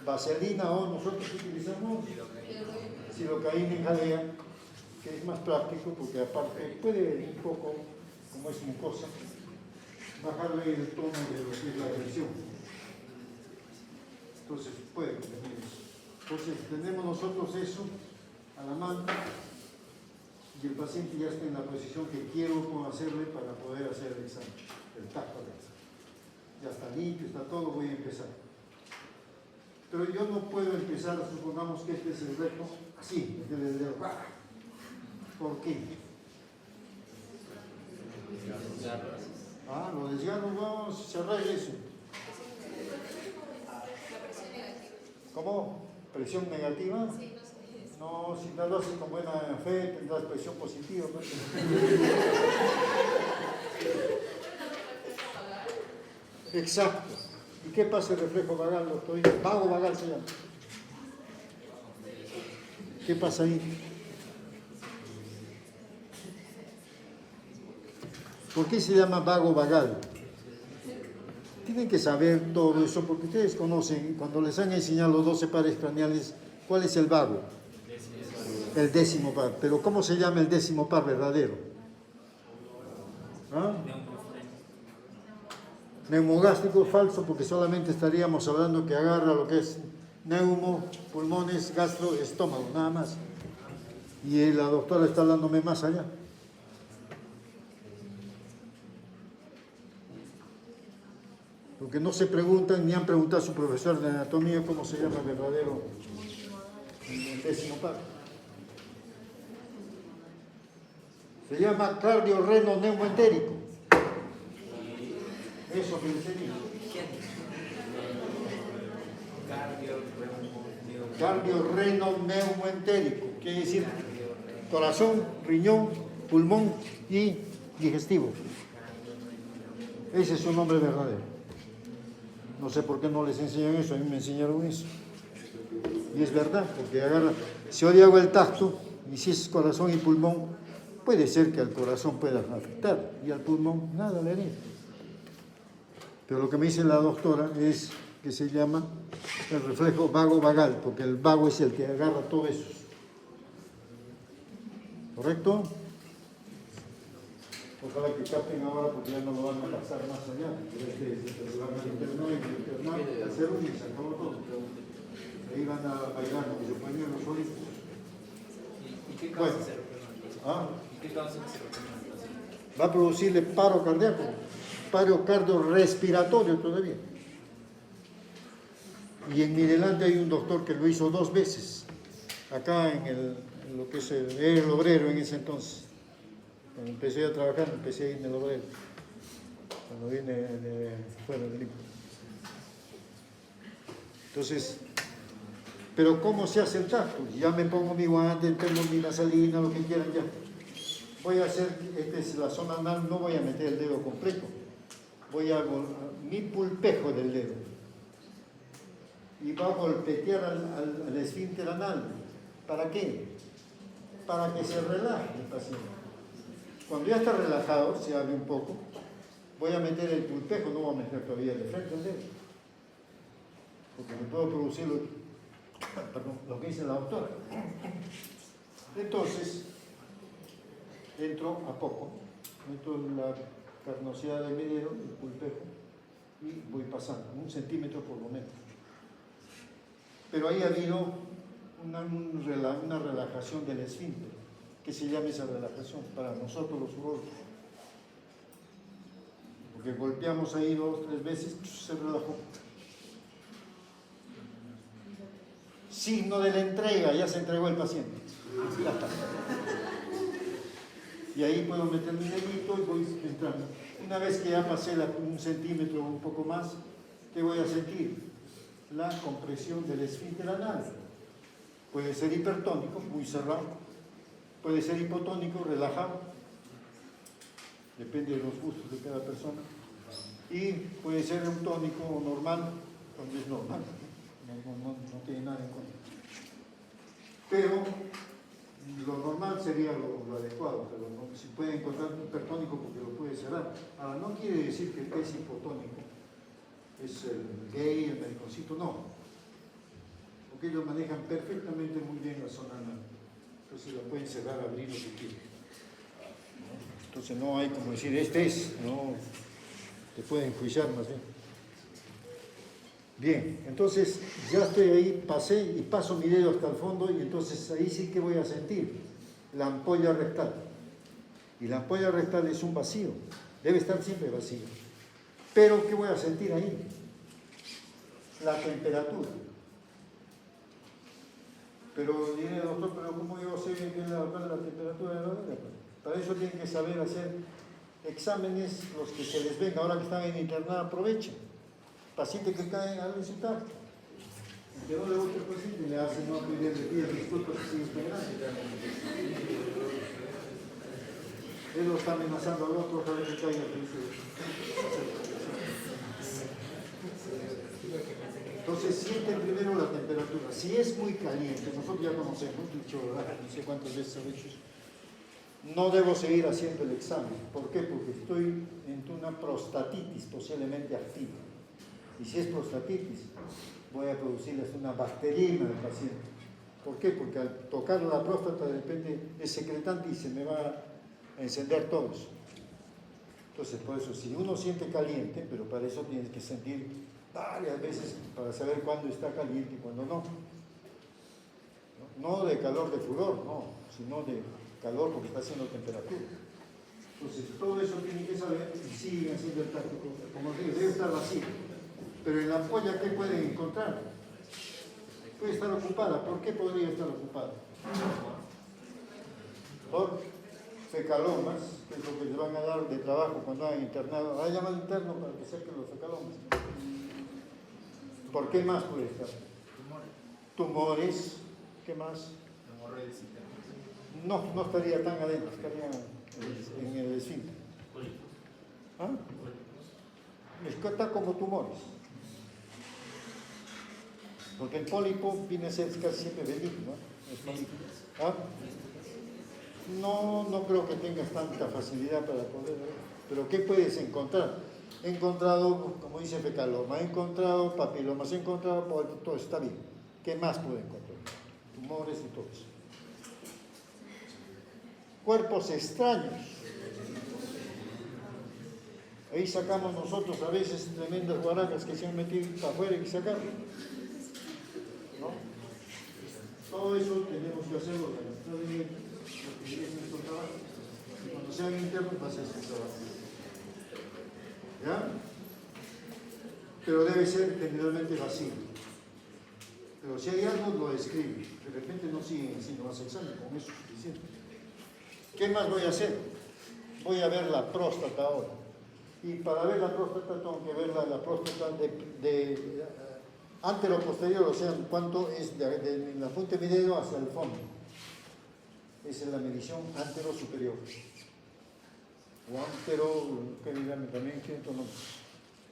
vaselina, o nosotros utilizamos silocaína en jalea, que es más práctico porque aparte puede un poco, como es mucosa, bajarle el tono de lo que es la presión. Entonces puede contener eso. Entonces tenemos nosotros eso a la mano y el paciente ya está en la posición que quiero hacerle para poder hacer el examen, el tacto. Ya está limpio, está todo, voy a empezar. Pero yo no puedo empezar, supongamos que este es el reto, así, desde el dedo. ¿Por qué? Ah, lo desgarro, vamos a cerrar eso. ¿Cómo? ¿Presión negativa? No, si no lo haces con buena fe, tendrás presión positiva, ¿no? Exacto. ¿Y qué pasa el reflejo vagal, doctor? Vago vagal se llama. ¿Qué pasa ahí? ¿Por qué se llama vago vagal? Tienen que saber todo eso porque ustedes conocen, cuando les han enseñado los 12 pares craneales, ¿cuál es el vago? El 10º par. Pero ¿cómo se llama el 10º par verdadero? ¿Ah? Neumogástrico falso, porque solamente estaríamos hablando que agarra lo que es neumo, pulmones, gastro, estómago, nada más. Y la doctora está hablándome más allá. Porque no se preguntan ni han preguntado a su profesor de anatomía cómo se llama el verdadero el 10º par. Se llama cardiorreno-neumoentérico. Eso que les he dicho. Cardiorreno-neumoentérico. Quiere decir corazón, riñón, pulmón y digestivo. Ese es su nombre verdadero. No sé por qué no les enseñan eso, a mí me enseñaron eso. Y es verdad, porque agarra, si hoy hago el tacto, y si es corazón y pulmón, puede ser que al corazón pueda afectar, y al pulmón nada le haré. Pero lo que me dice la doctora es que se llama el reflejo vago-vagal, porque el vago es el que agarra todo eso. ¿Correcto? Ojalá que capten ahora porque ya no lo van a pasar más allá. Se van a internar y internar, hacer un y se acabó todo. Ahí van a bailar con sus pañuelos solitos. ¿Y qué causa ese problema? ¿Ah? ¿Y qué causa ese problema? Va a producirle paro cardíaco, paro cardiorrespiratorio todavía. Y en Midelante hay un doctor que lo hizo 2 veces, acá en lo que es el obrero en ese entonces. Cuando empecé a trabajar, empecé a ir en el obrero, cuando vine de fuera del Lima. Entonces, pero ¿cómo se hace el tacto? Ya me pongo mi guante, tengo mi nasalina, lo que quieran ya. Voy a hacer, esta es la zona anal, no voy a meter el dedo completo. Voy a mi pulpejo del dedo. Y va a golpetear al esfínter anal. ¿Para qué? Para que se relaje el paciente. Cuando ya está relajado, se abre un poco, voy a meter el pulpejo, no voy a meter todavía de frente del dedo. Porque me puedo producir lo que dice la doctora. Entonces, entro a poco, meto la carnosidad del dedo, el pulpejo, y voy pasando, 1 centímetro por lo menos. Pero ahí ha habido una relajación del esfínter. ¿Qué se llama esa relajación? Para nosotros los urólogos. Porque golpeamos ahí 2 o 3 veces, se relajó. Signo de la entrega, ya se entregó el paciente. Ya está. Y ahí puedo meter mi dedito y voy entrando. Una vez que ya pasé 1 centímetro o un poco más, ¿qué voy a sentir? La compresión del esfínter anal. Puede ser hipertónico, muy cerrado. Puede ser hipotónico, relajado. depende de los gustos de cada persona. Y puede ser un tónico normal, donde es normal, no tiene nada en contra. Pero lo normal sería lo adecuado, pero no, si puede encontrar un hipertónico porque lo puede cerrar. Ahora, no quiere decir que el que es hipotónico es el gay, el mariconcito, no. Porque ellos manejan perfectamente muy bien la zona anal. Entonces la pueden cerrar, abrir lo que quieran. Entonces no hay como decir, este es, no, te pueden enjuiciar más bien. Bien, entonces ya estoy ahí, pasé y paso mi dedo hasta el fondo y entonces ahí sí que voy a sentir la ampolla rectal. Y la ampolla rectal es un vacío, debe estar siempre vacío. Pero ¿qué voy a sentir ahí? La temperatura. Pero diré, doctor, pero ¿cómo yo sé que es la temperatura de la verga? Para eso tienen que saber hacer exámenes, los que se les venga. Ahora que están en internado, aprovechen. Paciente que cae al visitar. Que no le gusta el paciente, le hacen no pedir de pie, disculpas si sigue esperando. Él lo está amenazando al otro, ojalá que caiga. Entonces sienten primero la temperatura. Si es muy caliente, nosotros ya conocemos, dicho, no sé cuántas veces he hecho, no debo seguir haciendo el examen. ¿Por qué? Porque estoy en una prostatitis posiblemente activa. Y si es prostatitis, voy a producirles una bacteriemia al paciente. ¿Por qué? Porque al tocar la próstata de repente es secretante y se me va a encender todo eso. Entonces, por eso, si uno siente caliente, pero para eso tienes que sentir varias veces para saber cuándo está caliente y cuándo no. No de calor de furor, no, sino de calor porque está haciendo temperatura. Entonces, todo eso tienen que saber y siguen haciendo el táctico. Como digo, debe estar vacío. Pero en la ampolla, ¿qué pueden encontrar? Puede estar ocupada. ¿Por qué podría estar ocupada? Por fecalomas, que es lo que les van a dar de trabajo cuando hagan internado. Ahora llaman interno para que saquen los fecalomas. ¿Por qué más puede estar? Tumores. ¿Qué más? No estaría tan adentro, estaría en el esfínter. ¿Ah? Está como tumores. Porque el pólipo viene a ser casi siempre benigno, ¿no? ¿Ah? No creo que tengas tanta facilidad para poder ver. Pero ¿qué puedes encontrar? He encontrado, como dice fecaloma, he encontrado papilomas, he encontrado pólipo, todo está bien. ¿Qué más puedo encontrar? Tumores y todo eso. Cuerpos extraños. Ahí sacamos nosotros a veces tremendas guaracas que se han metido para afuera y sacarlo. ¿No? Todo eso tenemos que hacerlo porque es nuestro trabajo. Y cuando sean internos va a ser su trabajo. ¿Ya? Pero debe ser generalmente vacío. Pero si hay algo, lo escribe. De repente no siguen haciendo más examen, con eso es suficiente. ¿Qué más voy a hacer? Voy a ver la próstata ahora. Y para ver la próstata tengo que ver la próstata de antero-posterior, o sea, cuánto es de la punta de mi dedo hacia el fondo. Esa es la medición antero-superior. O antero, que díganme también, no.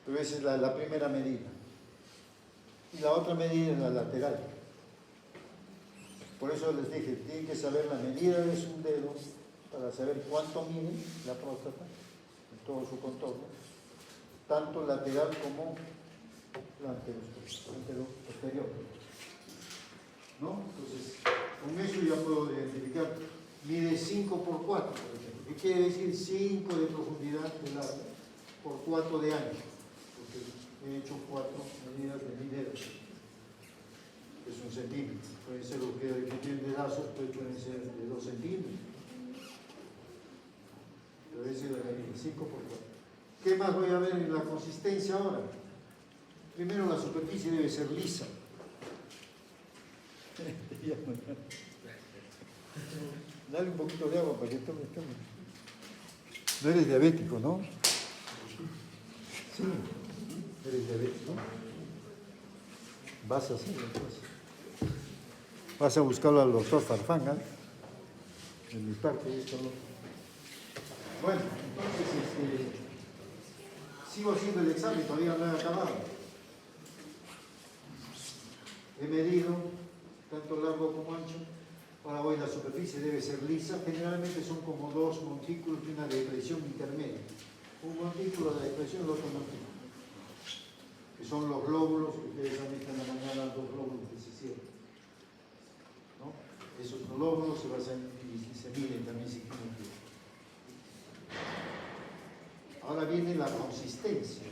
Pero esa es la primera medida. Y la otra medida es la lateral. Por eso les dije, tienen que saber la medida de su dedo para saber cuánto mide la próstata en todo su contorno, tanto lateral como la antero-posterior. ¿No? Entonces, con eso ya puedo identificar. Mide 5 por 4, por ejemplo. ¿Qué quiere decir 5 de profundidad de largo por 4 de ancho? Porque he hecho 4 medidas de mi dedo. Es 1 centímetro. Puede ser lo que tienen dedazos, pueden ser de 2 centímetros. Pero esa es la medida, 5 por 4. ¿Qué más voy a ver en la consistencia ahora? Primero, la superficie debe ser lisa. Dale un poquito de agua para que tome. No eres diabético, ¿no? Sí, eres diabético. Vas a hacerlo, pues. Vas a buscarlo al doctor Farfán, ¿eh? De mi parte, esto no. Bueno, entonces sigo haciendo el examen, todavía no he acabado. He medido tanto largo como ancho. Ahora voy, la superficie debe ser lisa. Generalmente son como dos montículos de una depresión intermedia. Un montículo de depresión y el otro montículo. Que son los glóbulos que ustedes han visto en la mañana, dos glóbulos que se cierran. ¿No? Esos glóbulos se basan y se miden también si tienen que. Ahora viene la consistencia.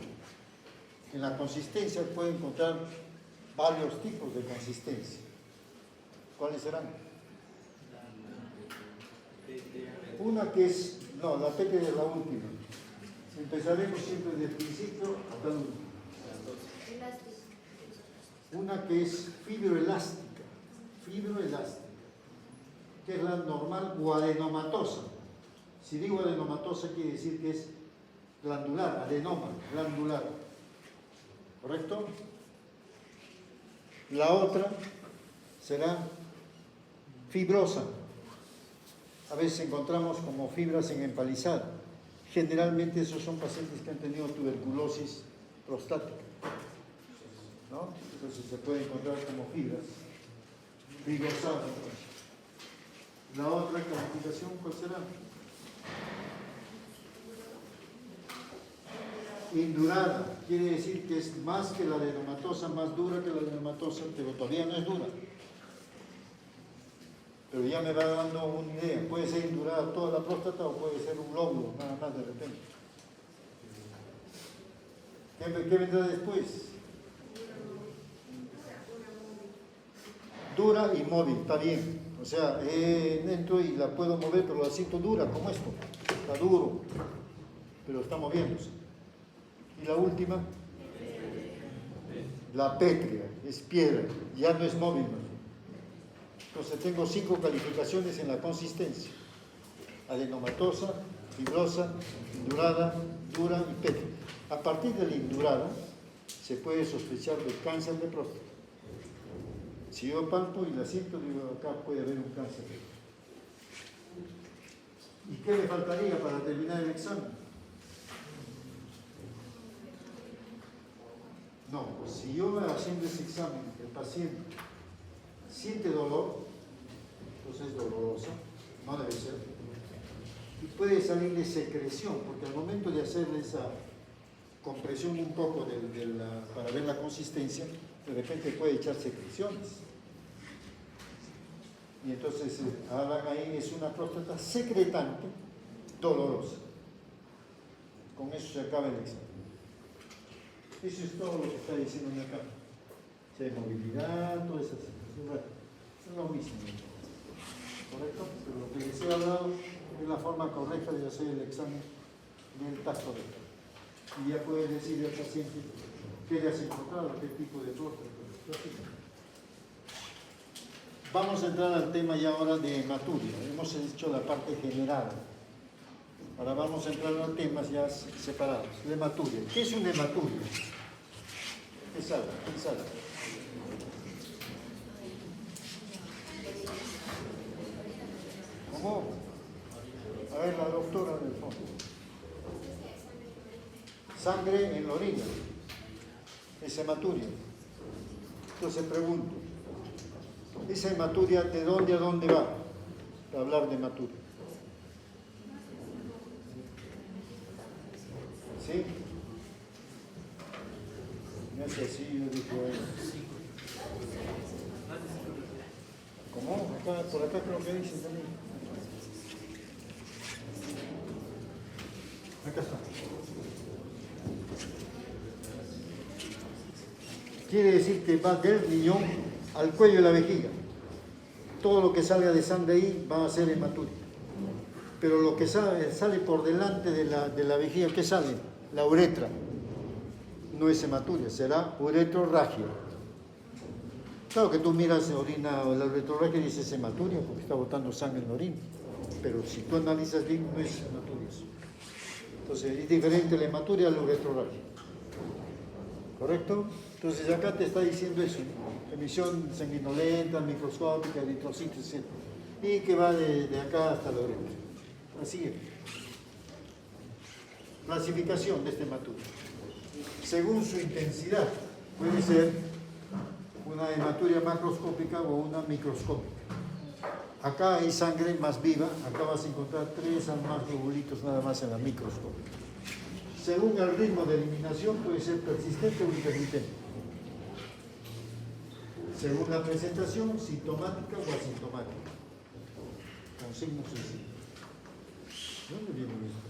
En la consistencia pueden encontrar varios tipos de consistencia. ¿Cuáles serán? Una que es, no, la pétrea es la última. Empezaremos siempre desde el principio hasta el último. Una que es fibroelástica, que es la normal o adenomatosa. Si digo adenomatosa quiere decir que es glandular, adenoma, glandular. ¿Correcto? La otra será fibrosa. A veces encontramos como fibras en empalizada. Generalmente esos son pacientes que han tenido tuberculosis prostática, ¿no? Entonces se puede encontrar como fibras fibrosadas. La otra clasificación, ¿cuál será? Indurada, quiere decir que es más que la adenomatosa, más dura que la adenomatosa, pero todavía no es dura. Pero ya me va dando una idea. Puede ser indurada toda la próstata o puede ser un lóbulo, nada más de repente. ¿Qué vendrá después? Dura y móvil, está bien. O sea, entro y la puedo mover, pero la siento dura, como esto. Está duro, pero está moviéndose. Y la última, la pétrea, es piedra, ya no es móvil. Entonces tengo 5 calificaciones en la consistencia: adenomatosa, fibrosa, indurada, dura y pétrea. A partir de la indurada se puede sospechar de cáncer de próstata. Si yo palpo y la siento, digo, acá puede haber un cáncer. ¿Y qué me faltaría para terminar el examen? No, pues si yo haciendo ese examen, el paciente siente dolor, entonces es dolorosa, no debe ser, y puede salirle secreción, porque al momento de hacerle esa compresión un poco para ver la consistencia, de repente puede echar secreciones. Y entonces, hagan ahí, es una próstata secretante, dolorosa. Con eso se acaba el examen. Eso es todo lo que está diciendo acá. Si hay movilidad, todas esas cosas. Es lo mismo. ¿Correcto? Pero lo que les he hablado es la forma correcta de hacer el examen del tacto rectal. Y ya puedes decirle al paciente qué le has encontrado, qué tipo de próstata. Vamos a entrar al tema ya ahora de hematuria. Hemos hecho la parte general. Ahora vamos a entrar a temas ya separados. La hematuria. ¿Qué es una hematuria? ¿Qué sabe? ¿Quién sabe? ¿Cómo? A ver, la doctora del fondo. Sangre en la orina. Es hematuria. Entonces pregunto, ¿esa hematuria de dónde a dónde va? Para hablar de hematuria. ¿Sí? No es así, yo digo. ¿Cómo? Acá, por acá creo que dice también. Acá está. Quiere decir que va del riñón al cuello de la vejiga. Todo lo que salga de sangre ahí va a ser hematuria. Pero lo que sale por delante de la vejiga, ¿qué sale? La uretra. No es hematuria, será uretrorragia. Claro que tú miras orina o la uretrorragia y dices hematuria porque está botando sangre en la orina. Pero si tú analizas bien, no es hematuria eso. Entonces es diferente la hematuria a la uretrorragia. ¿Correcto? Entonces acá te está diciendo eso, ¿no? Emisión sanguinolenta, microscópica, eritrocitos, etc. Y que va de acá hasta la uretra. Así es. Clasificación de esta hematuria. Según su intensidad, puede ser una hematuria macroscópica o una microscópica. Acá hay sangre más viva, acá vas a encontrar 3 a más globulitos nada más en la microscópica. Según el ritmo de eliminación, puede ser persistente o intermitente. Según la presentación, sintomática o asintomática. Con signos sencillos. ¿Dónde viene esto?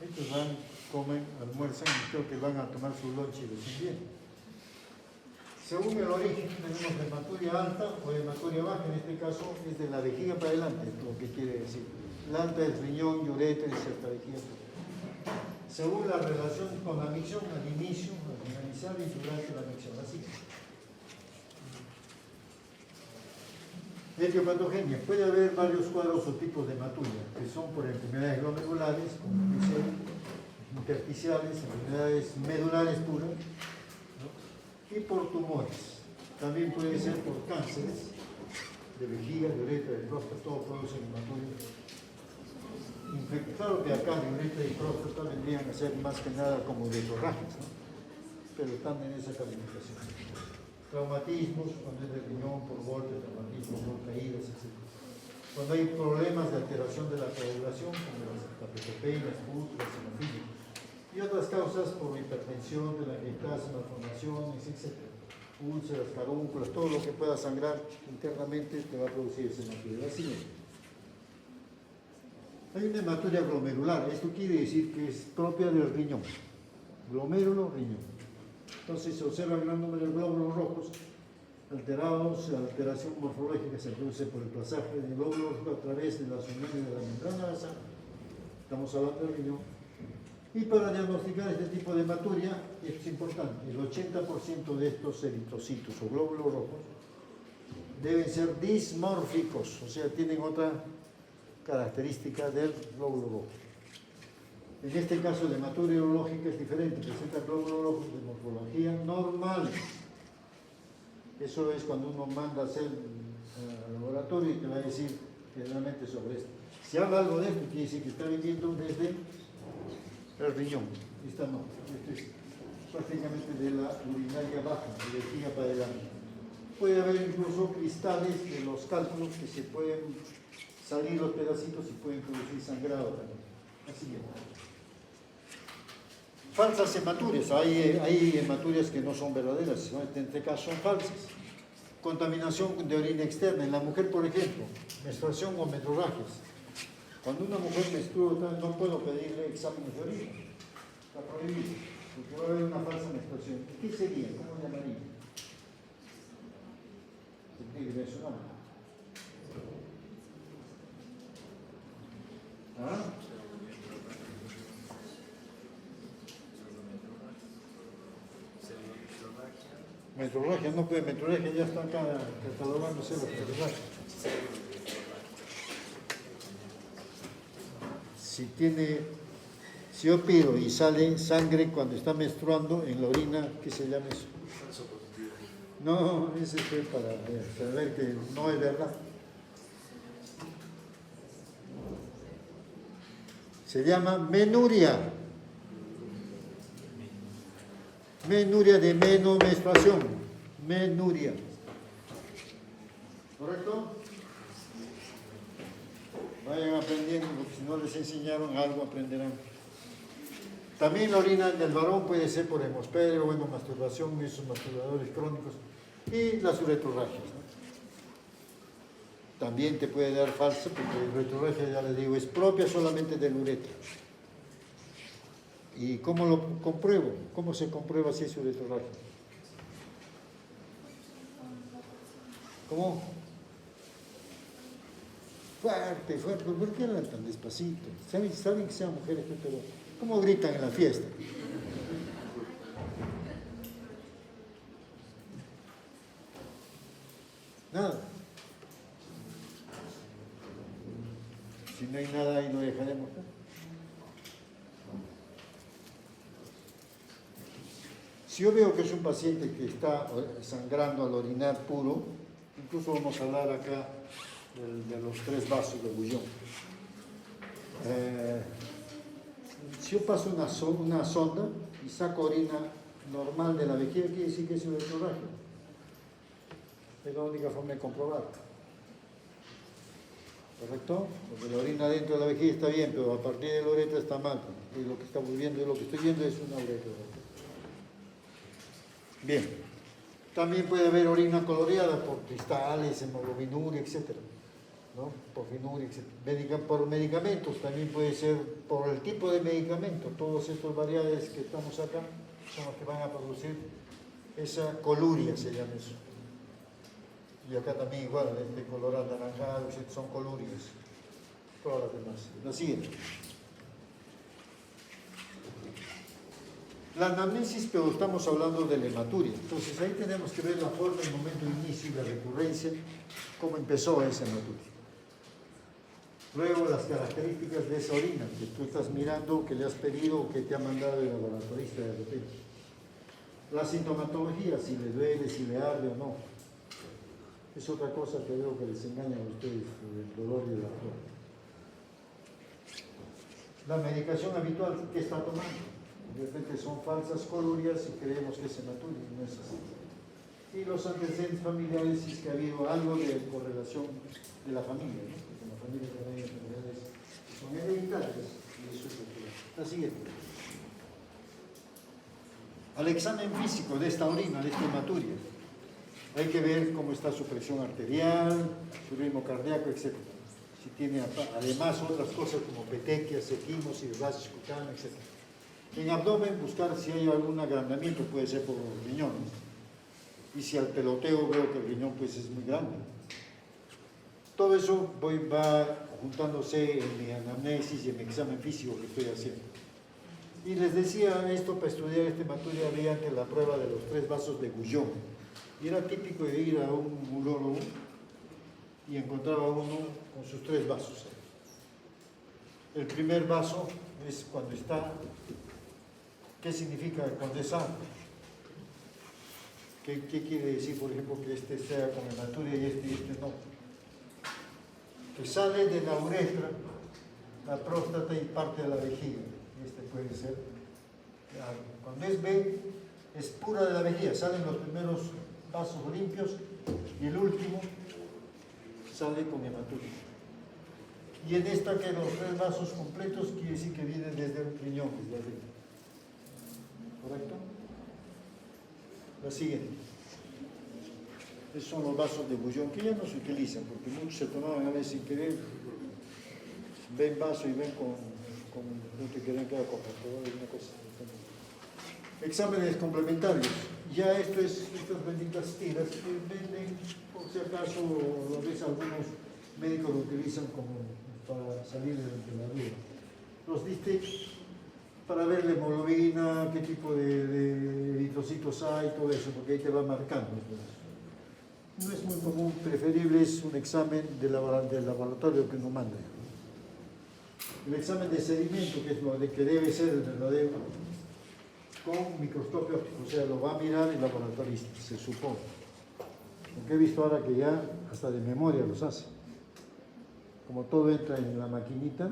Estos van, comen, almuerzan y creo que van a tomar su lonche recién bien. Según el origen, tenemos hematuria alta o hematuria baja, en este caso es de la vejiga para adelante, es lo que quiere decir. La alta es riñón, uretra y cierta vejiga. Según la relación con la micción, al inicio, al finalizar y durante la micción, así. Etiopatogenia. Puede haber varios cuadros o tipos de hematuria, que son por enfermedades glomerulares, como dice, intersticiales, enfermedades medulares puras, ¿no? Y por tumores. También puede ser por cánceres de vejiga, de uretra, de próstata, todo produce hematuria. Claro que acá de uretra y próstata vendrían a ser más que nada como uretrorragias, ¿no? Pero están en esa calificación. Traumatismos, cuando es de riñón, por golpes, traumatismos, por caídas, etc. Cuando hay problemas de alteración de la coagulación, como las tapetopenas, úlceras, hemofilia. Y otras causas por hipertensión, telangiectasia, malformaciones, etc. Úlceras, carúnculas, todo lo que pueda sangrar internamente te va a producir esa hematuria. La siguiente. Hay una hematuria glomerular, esto quiere decir que es propia del riñón. Glomérulo, riñón. Entonces se observa el gran número de glóbulos rojos alterados, alteración morfológica se produce por el pasaje de glóbulos a través de las uniones de la membrana basal. Estamos hablando del riñón. Y para diagnosticar este tipo de hematuria es importante, el 80% de estos eritrocitos o glóbulos rojos deben ser dismórficos, o sea, tienen otra característica del glóbulo rojo. En este caso, la hematuria urológica es diferente, presenta glóbulos rojos de morfología normal. Eso es cuando uno manda a hacer al laboratorio y te va a decir generalmente sobre esto. Si habla algo de esto, quiere decir que está viniendo desde el riñón. Esta no, esto es prácticamente de la urinaria baja, de vejiga para adelante. Puede haber incluso cristales de los cálculos que se pueden salir los pedacitos y pueden producir sangrado también. Así que. Falsas hematurias, hay hematurias que no son verdaderas, ¿no? En este caso son falsas. Contaminación de orina externa, en la mujer por ejemplo, menstruación o metrorragias. Cuando una mujer menstrua no puedo pedirle exámenes de orina, está prohibido, porque va a haber una falsa menstruación. ¿Qué sería? ¿Cómo llamaría? ¿Se tiene que mencionar? ¿Ah? Metrorragia, no puede, metrorragia ya está acá catalogándose la metrorragia. Si yo pido y sale sangre cuando está menstruando en la orina, ¿qué se llama eso? No, ese fue para ver que no es verdad. Se llama menuria. Menuria de menomenstruación. Menuria. ¿Correcto? Vayan aprendiendo, porque si no les enseñaron algo aprenderán. También la orina del varón puede ser por hemosperio, bueno, masturbación, esos masturbadores crónicos y las uretrorragias, ¿no? También te puede dar falsa, porque la uretrorragia, ya les digo, es propia solamente del uretra. ¿Y cómo lo compruebo? ¿Cómo se comprueba si es uretrorragia? ¿Cómo? Fuerte, fuerte. ¿Por qué hablan tan despacito? ¿Saben que sean mujeres, pero cómo gritan en la fiesta? Nada. Si no hay nada ahí, no dejaremos. Si yo veo que es un paciente que está sangrando al orinar puro, incluso vamos a hablar acá de los 3 vasos de Bouillon. Si yo paso una sonda y saco orina normal de la vejiga, quiere decir que es un hemorragia. Es la única forma de comprobarlo. ¿Correcto? Porque la orina dentro de la vejiga está bien, pero a partir de la uretra está mal. Y lo que estamos viendo y lo que estoy viendo es una uretra. Bien. También puede haber orina coloreada por cristales, hemoglobinuria, etc. ¿No? Por finuria, etc. Por medicamentos, también puede ser por el tipo de medicamento. Todos estos variables que estamos acá son los que van a producir esa coluria, se llama eso. Y acá también igual, este color anaranjado, etc. Son colurias. Todas las demás. La siguiente. La anamnesis, pero estamos hablando de la hematuria. Entonces ahí tenemos que ver la forma, el momento de inicio y la recurrencia, cómo empezó esa hematuria. Luego las características de esa orina que tú estás mirando, que le has pedido o que te ha mandado el laboratorista de repente. La sintomatología, si le duele, si le arde o no. Es otra cosa que veo que les engañan a ustedes, el dolor y la flor. La medicación habitual que está tomando. De repente son falsas colurias y creemos que es hematuria, no es así. Y los antecedentes familiares, si es que ha habido algo de correlación de la familia, ¿no? Porque en la familia también hay enfermedades que son hereditarias y eso es lo que... La siguiente. Al examen físico de esta orina, de esta hematuria, hay que ver cómo está su presión arterial, su ritmo cardíaco, etc. Si tiene además otras cosas como petequias, equimos, irrasis cutáneos, etc. En abdomen buscar si hay algún agrandamiento, puede ser por los riñones. Y si al peloteo veo que el riñón pues es muy grande. Todo eso va juntándose en mi anamnesis y en mi examen físico que estoy haciendo. Y les decía esto para estudiar esta hematuria mediante la prueba de los 3 vasos de Guyón. Y era típico de ir a un urólogo y encontraba uno con sus 3 vasos. El primer vaso es cuando está... ¿Qué significa cuando es sano? ¿Qué quiere decir, por ejemplo, que este sea con hematuria y este no? Que sale de la uretra, la próstata y parte de la vejiga. Este puede ser. Cuando es B, es pura de la vejiga. Salen los primeros vasos limpios y el último sale con hematuria. Y en esta que los 3 vasos completos quiere decir que viene desde el riñón, desde arriba. ¿Correcto? La siguiente. Esos son los vasos de Guyón que ya no se utilizan porque muchos se tomaban a veces sin querer. Ven vaso y ven con no te quieren quedar con una cosa. Exámenes complementarios. Ya estas benditas tiras que venden, por si acaso, a veces algunos médicos lo utilizan como para salir de la duda. Los diste para ver la hemoglobina, qué tipo de eritrocitos hay, todo eso, porque ahí te va marcando. No es muy común, preferible es un examen del laboratorio que uno manda. El examen de sedimento, que es lo de que debe ser el verdadero, con microscopio óptico, o sea, lo va a mirar el laboratorista, se supone. Porque he visto ahora que ya hasta de memoria los hace. Como todo entra en la maquinita,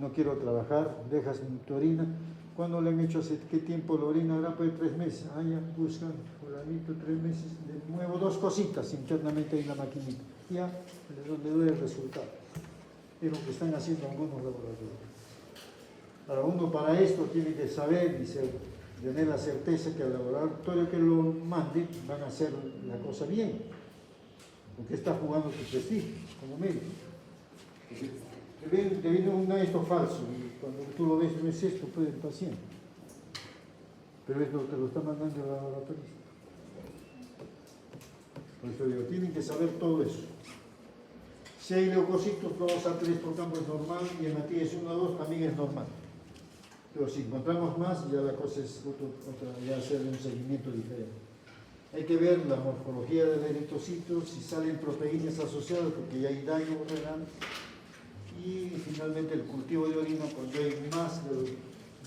no quiero trabajar, dejas tu orina. ¿Cuándo le han hecho hace qué tiempo la orina? Ahora pues 3 meses. Ah, ya buscan, fulanito, 3 meses. Le muevo 2 cositas internamente en la maquinita. Ya, le doy el resultado. Es lo que están haciendo algunos laboratorios. Para uno, para esto, tiene que saber y tener la certeza que al laboratorio que lo mande van a hacer la cosa bien. Porque está jugando tu prestigio como médico. Te viene un esto falso y cuando tú lo ves no es esto, pues el paciente. Pero esto te lo está mandando el laboratorista. Por eso digo, tienen que saber todo eso. Si hay leucocitos, 2 a 3 por campo es normal y hematías 1 a 2 también es normal. Pero si encontramos más, ya la cosa es ya hacer un seguimiento diferente. Hay que ver la morfología del eritrocito, si salen proteínas asociadas, porque ya hay daño renal. Y finalmente el cultivo de orina, cuando hay más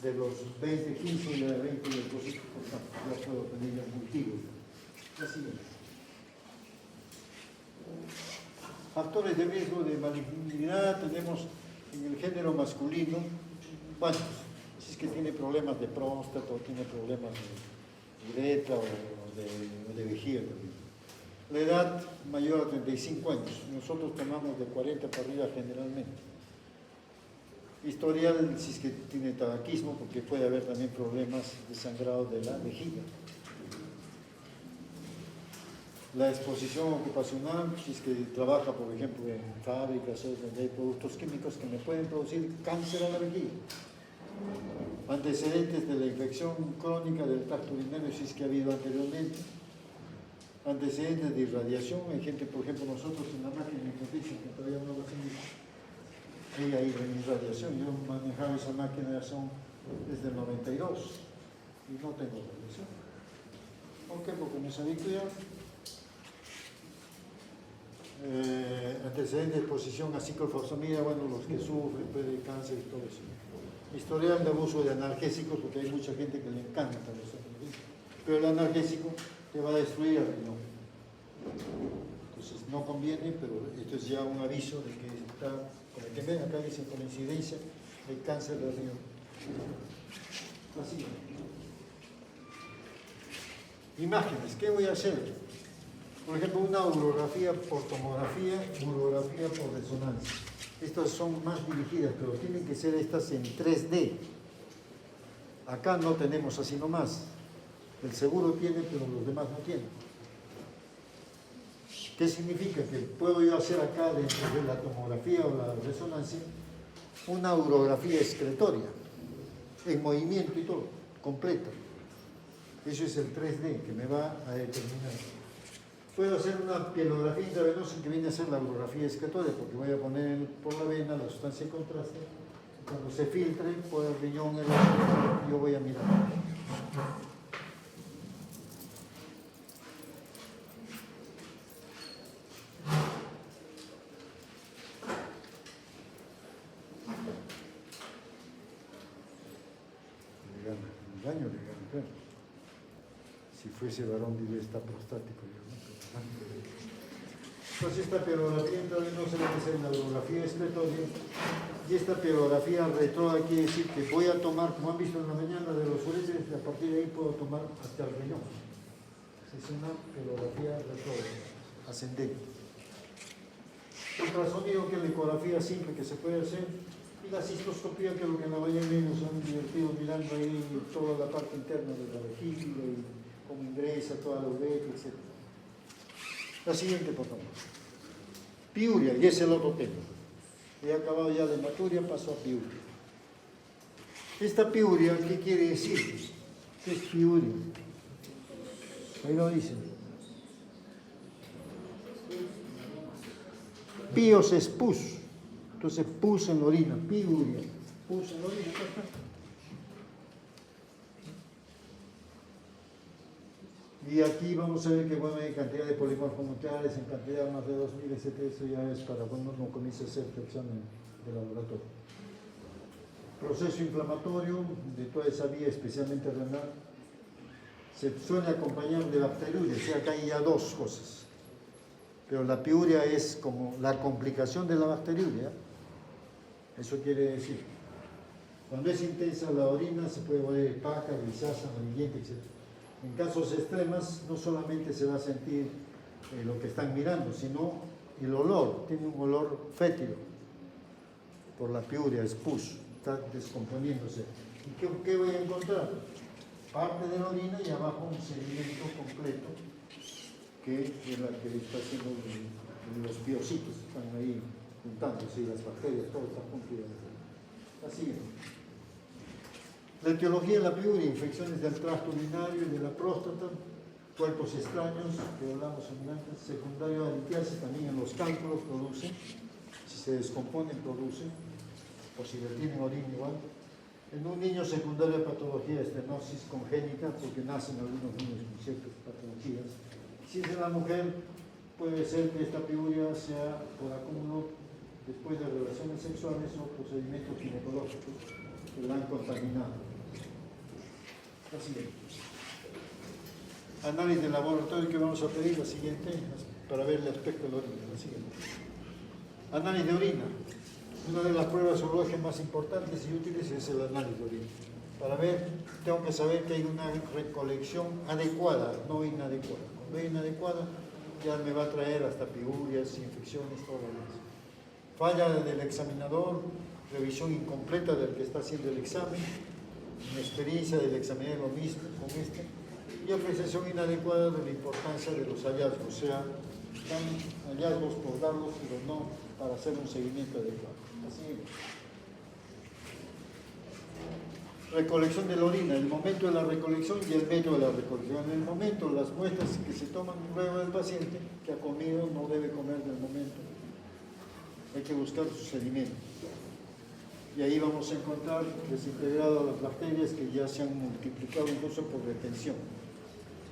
de los 20, 15 y de 20 leucocitos por campo, ya puedo tener ya cultivos. La siguiente. Factores de riesgo de malignidad, tenemos En el género masculino, bueno, si es que tiene problemas de próstata o tiene problemas de uretra o de vejiga. La edad mayor a 35 años, nosotros tomamos de 40 para arriba generalmente. Historial, si es que tiene tabaquismo, porque puede haber también problemas de sangrado de la vejiga. La exposición ocupacional, si es que trabaja, por ejemplo, en fábricas donde hay productos químicos que me pueden producir cáncer a la vejiga. Antecedentes de la infección crónica del tracto urinario, si es que ha habido anteriormente. Antecedentes de irradiación, hay gente, por ejemplo, nosotros en la máquina de hipotesis, que todavía no lo hacemos, hay ahí irradiación. Yo manejaba esa máquina desde el 92 y no tengo radiación. ¿Por qué? Porque me sabía cuidar. Antecedentes de exposición a ciclofosfamida, bueno, los que sufren de cáncer y todo eso. Historial de abuso de analgésicos, porque hay mucha gente que le encanta los analgésicos, pero el analgésico te va a destruir el riñón. Entonces no conviene, pero esto es ya un aviso de que está, como que ven acá dice con incidencia, el cáncer del riñón. Así. Imágenes, ¿qué voy a hacer? Por ejemplo, una urografía por tomografía, urografía por resonancia. Estas son más dirigidas, pero tienen que ser estas en 3D. Acá no tenemos así nomás. El seguro tiene, pero los demás no tienen. ¿Qué significa? Que puedo yo hacer acá, dentro de la tomografía o la resonancia, una urografía excretoria, en movimiento y todo, completa. Eso es el 3D que me va a determinar. Puedo hacer una pielografía intravenosa que viene a ser la urografía excretoria, porque voy a poner por la vena la sustancia de contraste. Cuando se filtre por el riñón, yo voy a mirar. Le gana, claro. Si fuese varón diría está prostático. Entonces esta pielografía intravenosa debe ser la urografía excretoria y esta pielografía retrógrada quiere decir que voy a tomar, como han visto en la mañana, de los uretres, y a partir de ahí puedo tomar hasta el riñón. Es una pielografía retrógrada, ascendente. Ultrasonido, que es la ecografía simple que se puede hacer, y la cistoscopía, que es lo que en la mañana nos han divertido mirando ahí toda la parte interna de la vejiga y cómo ingresa toda la uretra, etc. La siguiente, por favor. Piuria, y es el otro tema. He acabado ya de maturia, paso a piuria. Esta piuria, ¿qué quiere decir? ¿Qué es piuria? Ahí lo dicen. Píos es pus. Entonces, pus en la orina, piuria. Pus en la orina, acá está. Y aquí vamos a ver que bueno, hay cantidad de polimorfos nucleares, en cantidad más de 2000, etc. Eso ya es para cuando uno comienza a hacer examen de laboratorio. Proceso inflamatorio de toda esa vía, especialmente renal, se suele acompañar de bacteriuria, o sea, acá hay ya dos cosas. Pero la piuria es como la complicación de la bacteriuria. Eso quiere decir, cuando es intensa la orina se puede volver opaca, grisácea, amarillenta, etc. En casos extremos no solamente se va a sentir lo que están mirando, sino el olor, tiene un olor fétido por la piuria, es pus, está descomponiéndose. ¿Y qué voy a encontrar? Parte de la orina y abajo un sedimento completo que es la que está haciendo los biocitos, están ahí juntándose y las bacterias, todo está junto. Así es. La etiología de la piuria, infecciones del tracto urinario y de la próstata, cuerpos extraños, que hablamos antes, secundario a litiasis, también en los cálculos produce, si se descomponen produce, o si retienen orina igual. En un niño secundario a patología de estenosis congénita, porque nacen algunos niños con ciertas patologías. Si es de la mujer, puede ser que esta piuria sea por acúmulo después de relaciones sexuales o procedimientos ginecológicos que la han contaminado. Así es. Análisis de laboratorio que vamos a pedir, la siguiente, para ver el aspecto de la orina. La siguiente. Análisis de orina. Una de las pruebas sorológicas más importantes y útiles es el análisis de orina. Para ver, tengo que saber que hay una recolección adecuada, no inadecuada. Cuando es inadecuada, ya me va a traer hasta piurias, infecciones, todo lo demás. Falla del examinador, revisión incompleta del que está haciendo el examen, inexperiencia del examinador lo mismo con este, y apreciación inadecuada de la importancia de los hallazgos, o sea, dan hallazgos por darlos, pero no para hacer un seguimiento adecuado. Así. Recolección de la orina, el momento de la recolección y el método de la recolección. En el momento, las muestras que se toman luego del paciente que ha comido no debe comer del momento. Hay que buscar su sedimento. Y ahí vamos a encontrar desintegradas las bacterias que ya se han multiplicado incluso por retención.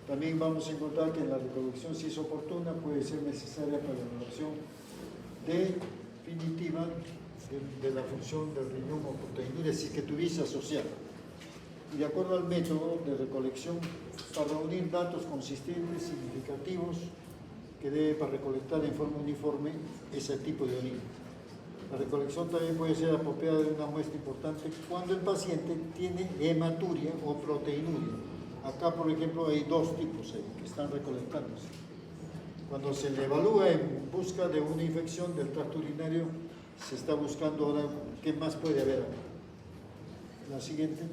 También vamos a encontrar que la recolección, si es oportuna, puede ser necesaria para la evaluación definitiva de la función del riñón o proteinúria si es que tuviese asociado. Y de acuerdo al método de recolección, para reunir datos consistentes, significativos, que debe para recolectar en forma uniforme ese tipo de orina. La recolección también puede ser apropiada de una muestra importante cuando el paciente tiene hematuria o proteinuria. Acá, por ejemplo, hay dos tipos que están recolectándose. Cuando se le evalúa en busca de una infección del tracto urinario, se está buscando ahora qué más puede haber. La siguiente.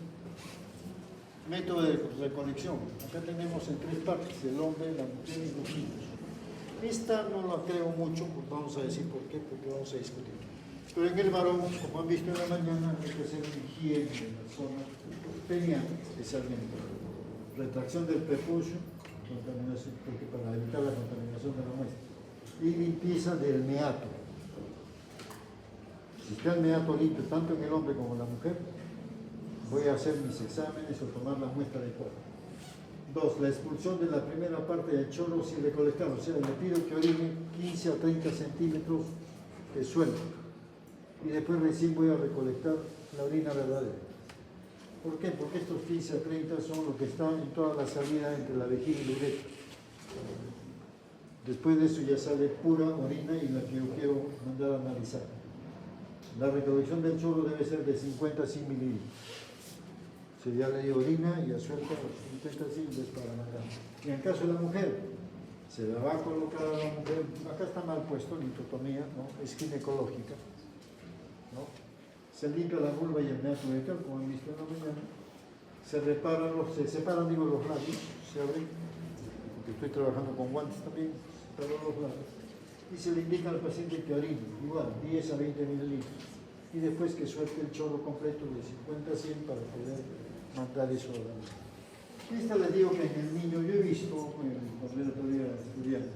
Método de recolección. Acá tenemos en tres partes, el hombre, la mujer y los niños. Esta no la creo mucho, pues vamos a decir por qué, porque vamos a discutir. Pero en el varón, como han visto en la mañana, hay que hacer una higiene de la zona peniana, especialmente. Retracción del prepucio, contaminación, porque para evitar la contaminación de la muestra. Y limpieza del meato. Si está el meato limpio, tanto en el hombre como en la mujer, voy a hacer mis exámenes o tomar la muestra adecuada. 2. La expulsión de la primera parte del chorro sin recolectar, o sea, le pido que orine 15 a 30 centímetros de suelo. Y después recién voy a recolectar la orina verdadera. ¿Por qué? Porque estos 15 a 30 son lo que está en toda la salida entre la vejiga y la uretra. Después de eso ya sale pura orina y la que yo quiero mandar a analizar. La recolección del chorro debe ser de 50 a 100 mililitros. Si ya le dio orina y ya suelta los 50 mililitros para mandar. Y en el caso de la mujer, se la va a colocar a la mujer, acá está mal puesto, litotomía, ¿no? Es ginecológica, ¿no? Se limpia la vulva y el meato uretral, como han visto en la mañana. Se separan los labios, se abren, porque estoy trabajando con guantes también, se separan los labios. Y se le indica al paciente que orine, igual, 10 a 20 mililitros. Y después que suelte el chorro completo de 50 a 100 para poder mandar eso a la mujer. Esta les digo que en el niño, yo he visto, cuando era todavía estudiante,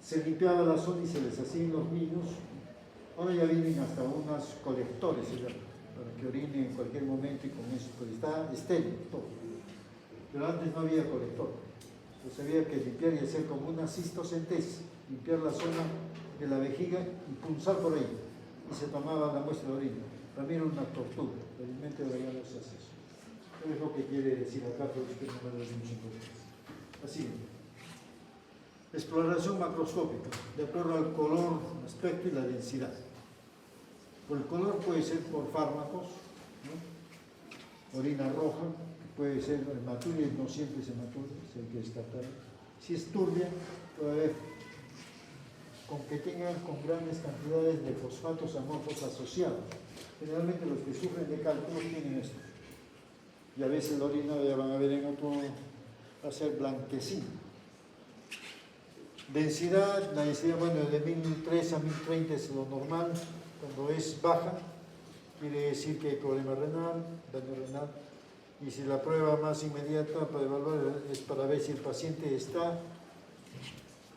se limpiaba la zona y se les hacían los niños. Ahora ya vienen hasta unos colectores, para que orinen en cualquier momento y con eso, pues está estéril todo. Pero antes no había colector. Entonces había que limpiar y hacer como una cistocentesa, limpiar la zona de la vejiga y punzar por ahí. Y se tomaba la muestra de orina. Para mí era una tortura, realmente debería no se hace eso. Eso es lo que quiere decir acá, pero es que no me lo mucho importancia. Así. Exploración macroscópica, de acuerdo al color, aspecto y la densidad. Por el color puede ser por fármacos, ¿no? Orina roja, puede ser hematuria, no siempre es hematuria, hay que descartar. Si es turbia, puede haber con que tengan con grandes cantidades de fosfatos amorfos asociados. Generalmente los que sufren de cálculos tienen esto. Y a veces la orina, ya van a ver en otro, va a ser blanquecina. Densidad, la densidad, bueno, de 1003 a 1030 es lo normal. Cuando es baja, quiere decir que hay problema renal, daño renal. Y si la prueba más inmediata para evaluar es para ver si el paciente está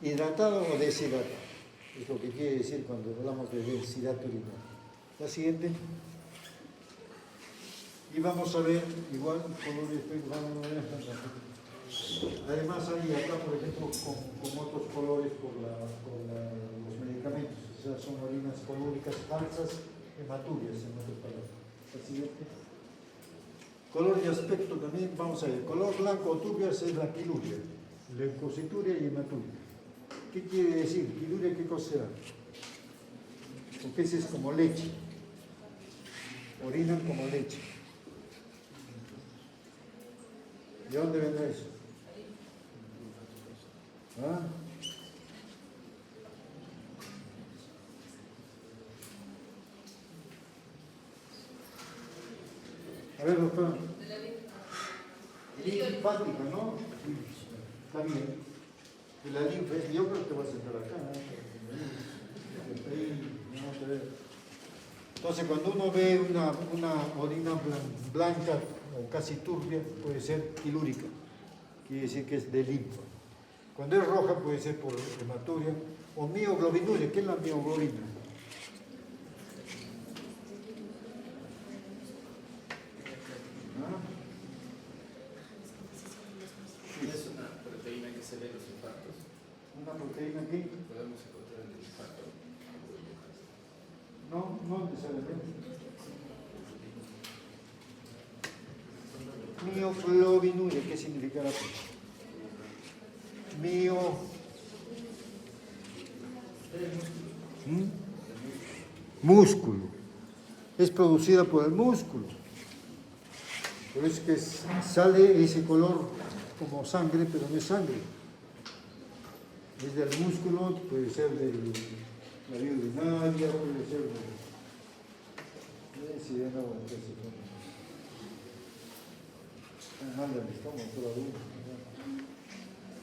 hidratado o deshidratado. Es lo que quiere decir cuando hablamos de densidad urinaria. La siguiente. Y vamos a ver, igual, colores, además hay acá, por ejemplo, con otros colores por los medicamentos. O sea, son orinas colúricas falsas, hematurias, en otras palabras. La siguiente. Color y aspecto también, vamos a ver. Color blanco o turbio es la quiluria, leucocituria y hematuria. ¿Qué quiere decir? Quiluria, ¿qué cosa será? Porque ese es como leche. Orinan como leche. ¿De dónde vendrá eso? ¿Ah? A ver, doctora. Linfática, ¿no? Está bien. Y la linfa, yo creo que va a sentar acá. Vamos a ver. Entonces, cuando uno ve una orina blanca o casi turbia, puede ser quilúrica. Quiere decir que es de linfa. Cuando es roja, puede ser por hematuria o mioglobinuria. ¿Qué es la mioglobina? Es una proteína que se ve en los infartos. Una proteína aquí. Podemos encontrar en el infarto. No necesariamente. Mioglobinuria, ¿qué significará? Músculo. Es producida por el músculo. Por eso es que sale ese color como sangre, pero no es sangre. Es del músculo, puede ser de la vía urinaria, puede ser de...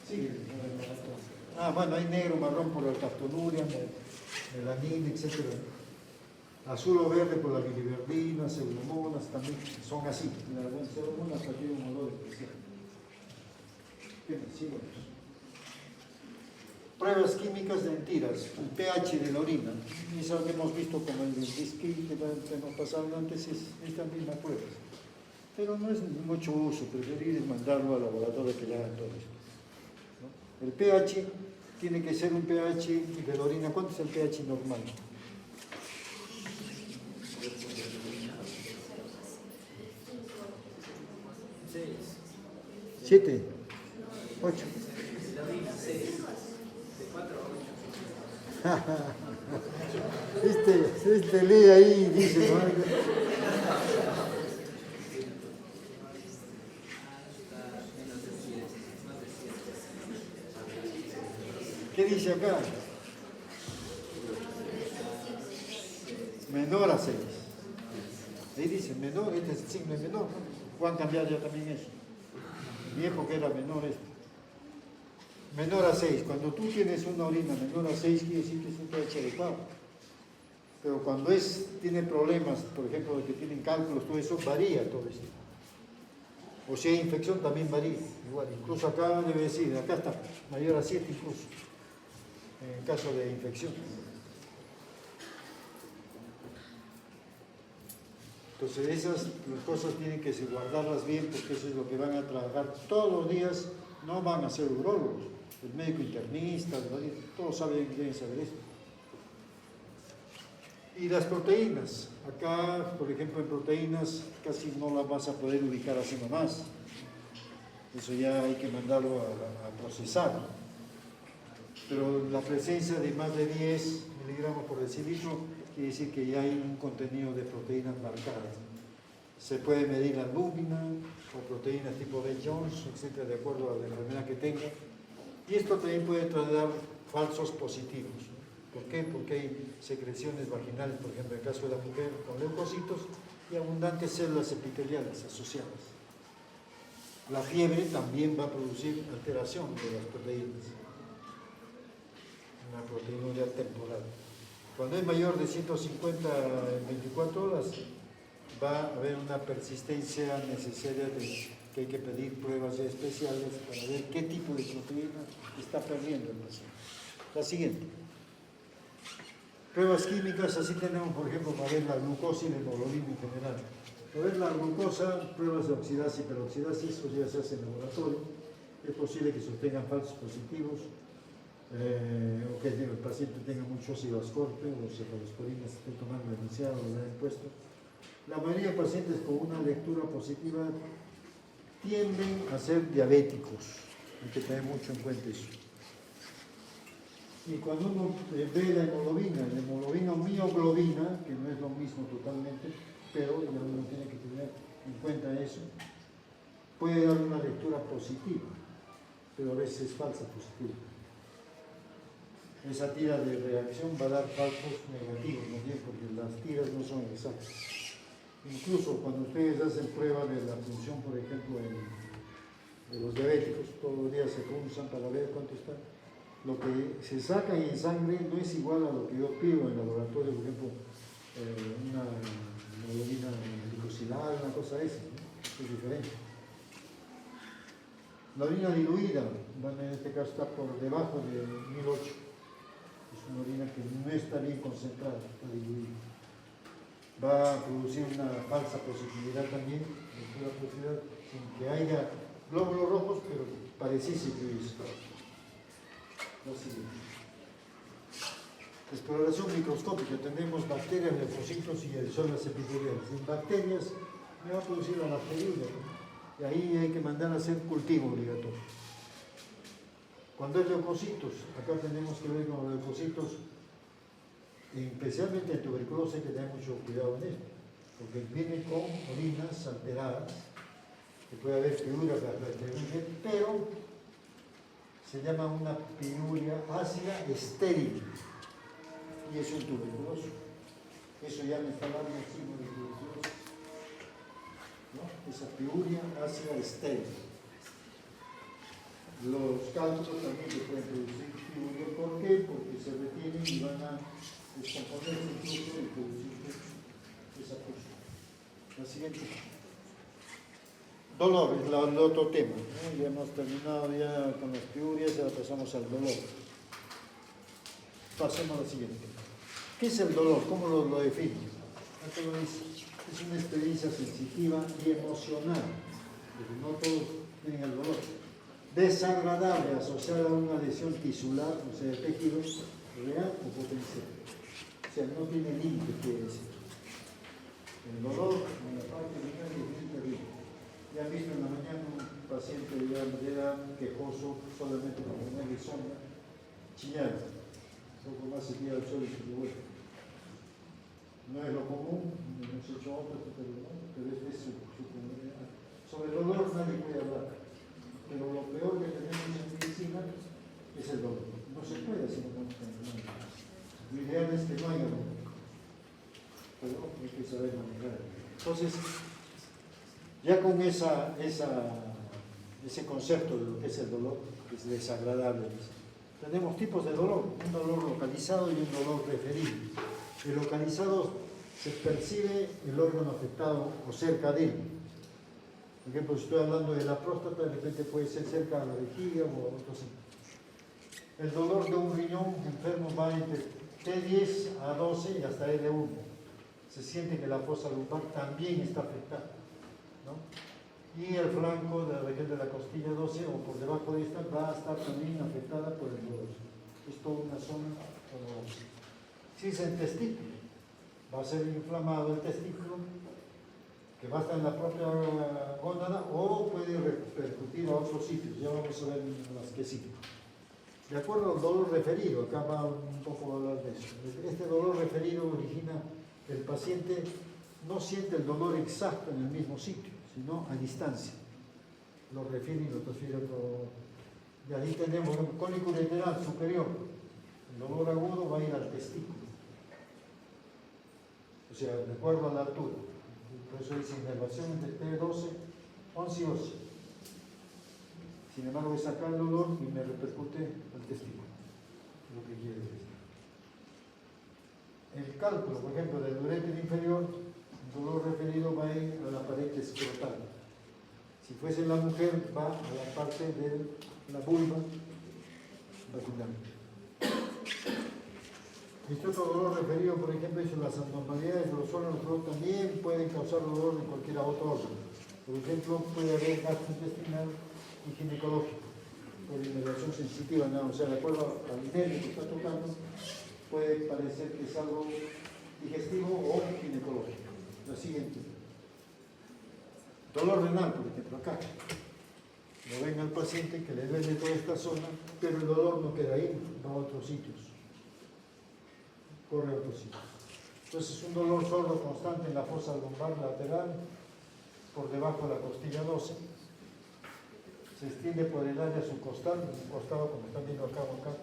Sí. Bueno, hay negro, marrón por la alcaptonuria, melanina, etc. Azul o verde por la biliverdina, pseudomonas, también son así. Las pseudomonas tienen un olor especial. Bien, sigamos. Pruebas químicas de mentiras, el pH de la orina. Y eso que hemos visto como el disquí que nos pasaron antes, es esta misma prueba. Pero no es mucho uso, preferir mandarlo al laboratorio que le hagan todo esto, ¿no? El pH tiene que ser un pH de la orina. ¿Cuánto es el pH normal? 7, 8. Este lee ahí y dice, ¿no? ¿Qué dice acá? Menor a 6. Ahí dice menor, este es el signo de menor, ¿no? Pueden cambiar ya también eso. Mi época era menor esto. Menor a 6. Cuando tú tienes una orina menor a 6, quiere decir que es un pH adecuado. Pero cuando tiene problemas, por ejemplo, de que tienen cálculos, todo eso, varía todo esto. O si hay infección, también varía. Igual, incluso acá debe decir, acá está, mayor a 7 incluso, en caso de infección. Entonces esas cosas tienen que guardarlas bien, porque eso es lo que van a trabajar todos los días. No van a ser urólogos, el médico internista, todos deben saber esto. Y las proteínas, acá por ejemplo en proteínas casi no las vas a poder ubicar así nomás. Eso ya hay que mandarlo a procesar. Pero la presencia de más de 10 miligramos por decilitro quiere decir que ya hay un contenido de proteínas marcadas. Se puede medir la albúmina o proteínas tipo B. Jones, etcétera, de acuerdo a la enfermedad que tenga. Y esto también puede traer falsos positivos. ¿Por qué? Porque hay secreciones vaginales, por ejemplo, en el caso de la mujer, con leucocitos y abundantes células epiteliales asociadas. La fiebre también va a producir alteración de las proteínas, una proteinuria temporal. Cuando es mayor de 150 en 24 horas, va a haber una persistencia necesaria que hay que pedir pruebas ya especiales para ver qué tipo de proteína está perdiendo el paciente. La siguiente. Pruebas químicas, así tenemos, por ejemplo, para ver la glucosa y la hemoglobina en general. Para ver la glucosa, pruebas de oxidasa y peroxidasa, eso ya se hace en laboratorio. Es posible que se obtengan falsos positivos, o que el paciente tenga mucho ácido ascorte o cefalosporina, se esté tomando demasiado o le hayan puesto. La mayoría de pacientes con una lectura positiva tienden a ser diabéticos. Hay que tener mucho en cuenta eso. Y cuando uno ve la hemoglobina o mioglobina, que no es lo mismo totalmente, pero ya uno tiene que tener en cuenta eso, puede dar una lectura positiva, pero a veces falsa positiva. Esa tira de reacción va a dar falsos negativos, ¿no? Porque las tiras no son exactas. Incluso cuando ustedes hacen prueba de la función, por ejemplo, de los diabéticos, todos los días se punzan para ver cuánto está. Lo que se saca en sangre no es igual a lo que yo pido en el laboratorio, por ejemplo, una hemoglobina glicosilada, una cosa de esa, ¿no? Es diferente. La orina diluida, en este caso está por debajo de 1008. Es una orina que no está bien concentrada, está diluida. Va a producir una falsa positividad también, una positividad sin que haya glóbulos rojos, pero pareciese que es. Lo siguiente. Exploración microscópica. Tenemos bacterias, leucocitos y células epiteliales. En bacterias me va a producir la bacteriuria, ¿no? Y ahí hay que mandar a hacer cultivo obligatorio. Cuando es leucocitos, acá tenemos que ver con los leucocitos, especialmente en tuberculosis hay que tener mucho cuidado en esto, porque viene con orinas alteradas, que puede haber piuria, pero se llama una piuria ácida estéril, y eso es tuberculoso. Eso ya me está dando un signo de tuberculosis, ¿no? Esa piuria ácida estéril. Los cálculos también se pueden producir piuria. ¿Por qué? Porque se retienen y van a descomponerse incluso y producir esa cosa. La siguiente. Dolor es el otro tema, ¿no? Ya hemos terminado ya con las piurias, ahora pasamos al dolor. Pasemos a la siguiente. ¿Qué es el dolor? ¿Cómo lo define? Acá lo dice. Es una experiencia sensitiva y emocional, porque no todos tienen el dolor. Desagradable, asociada a una lesión tisular, o sea, de tejido real o potencial. O sea, no tiene límite, quiere decir. El dolor en la parte final es terrible. Ya han visto en la mañana un paciente ya era quejoso solamente por tener insomnio, chillar, un poco más se tira al sol y se devuelve. No es lo común, hemos hecho otros, pero este es su comunidad. Sobre el dolor nadie puede hablar, pero lo peor que tenemos en medicina es el dolor. No se puede si no conocemos nada. Lo ideal es que no haya dolor, pero hay que saber manejar. Entonces, ya con ese concepto de lo que es el dolor, que es desagradable, tenemos tipos de dolor, un dolor localizado y un dolor referido. El localizado se percibe el órgano afectado o cerca de él. Por ejemplo, si estoy hablando de la próstata, de repente puede ser cerca de la vejiga o otro así. El dolor de un riñón enfermo va entre T10 a 12 y hasta L1. Se siente que la fosa lumbar también está afectada, ¿no? Y el flanco de la región de la costilla 12 o por debajo de esta va a estar también afectada por el dolor. Es toda una zona dolorosa. Si es el testículo, va a ser inflamado el testículo, que va a estar en la propia gónada o puede repercutir a otros sitios. Ya vamos a ver las que sí. De acuerdo al dolor referido, acá va un poco a hablar de eso. Este dolor referido origina el paciente no siente el dolor exacto en el mismo sitio, sino a distancia. Lo refiere y lo transfiere a otro. Y ahí tenemos un cólico ureteral superior. El dolor agudo va a ir al testículo. O sea, de acuerdo a la altura. Por eso dice inervación entre T12, 11 y 12. Sin embargo, es sacar el dolor y me repercute al testículo. Lo que quiere decir. El cálculo, por ejemplo, del uréter inferior, el dolor referido va a ir a la pared escrotal. Si fuese la mujer, va a la parte de la vulva vaginal. Este otro dolor referido, por ejemplo, es las anormalidades de los órganos también pueden causar dolor en cualquier otro órgano. Por ejemplo, puede haber gastrointestinal y ginecológico, por inervación sensitiva, ¿no? O sea, de acuerdo al nervio que está tocando, puede parecer que es algo digestivo o ginecológico. La siguiente. Dolor renal, por ejemplo, acá. lo ven al paciente que le duele toda esta zona, pero el dolor no queda ahí, va a otros sitios, corre a otros sitios. Entonces un dolor sordo constante en la fosa lumbar lateral, por debajo de la costilla 12, se extiende por el área subcostal, un costado como están viendo acá o acá,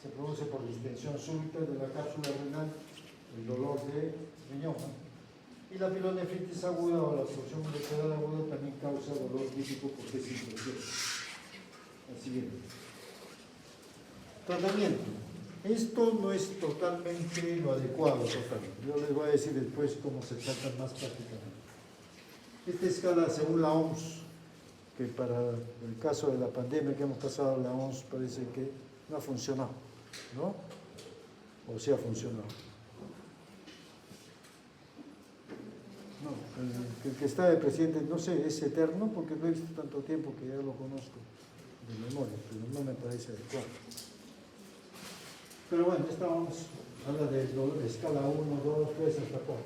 se produce por distensión súbita de la cápsula renal, el dolor de riñón, ¿no? Y la pilonefritis aguda o la obstrucción ureteral aguda también causa dolor típico porque es infección. Así bien. Tratamiento. Esto no es totalmente lo adecuado, totalmente. Yo les voy a decir después cómo se trata más prácticamente. Esta escala según la OMS, que para el caso de la pandemia que hemos pasado, la OMS parece que no ha funcionado, ¿no? O sí ha funcionado. No, el que está de presidente, no sé, es eterno porque no he visto tanto tiempo que ya lo conozco de memoria, pero no me parece adecuado. Pero bueno, esta vamos, habla de escala 1, 2, 3 hasta 4.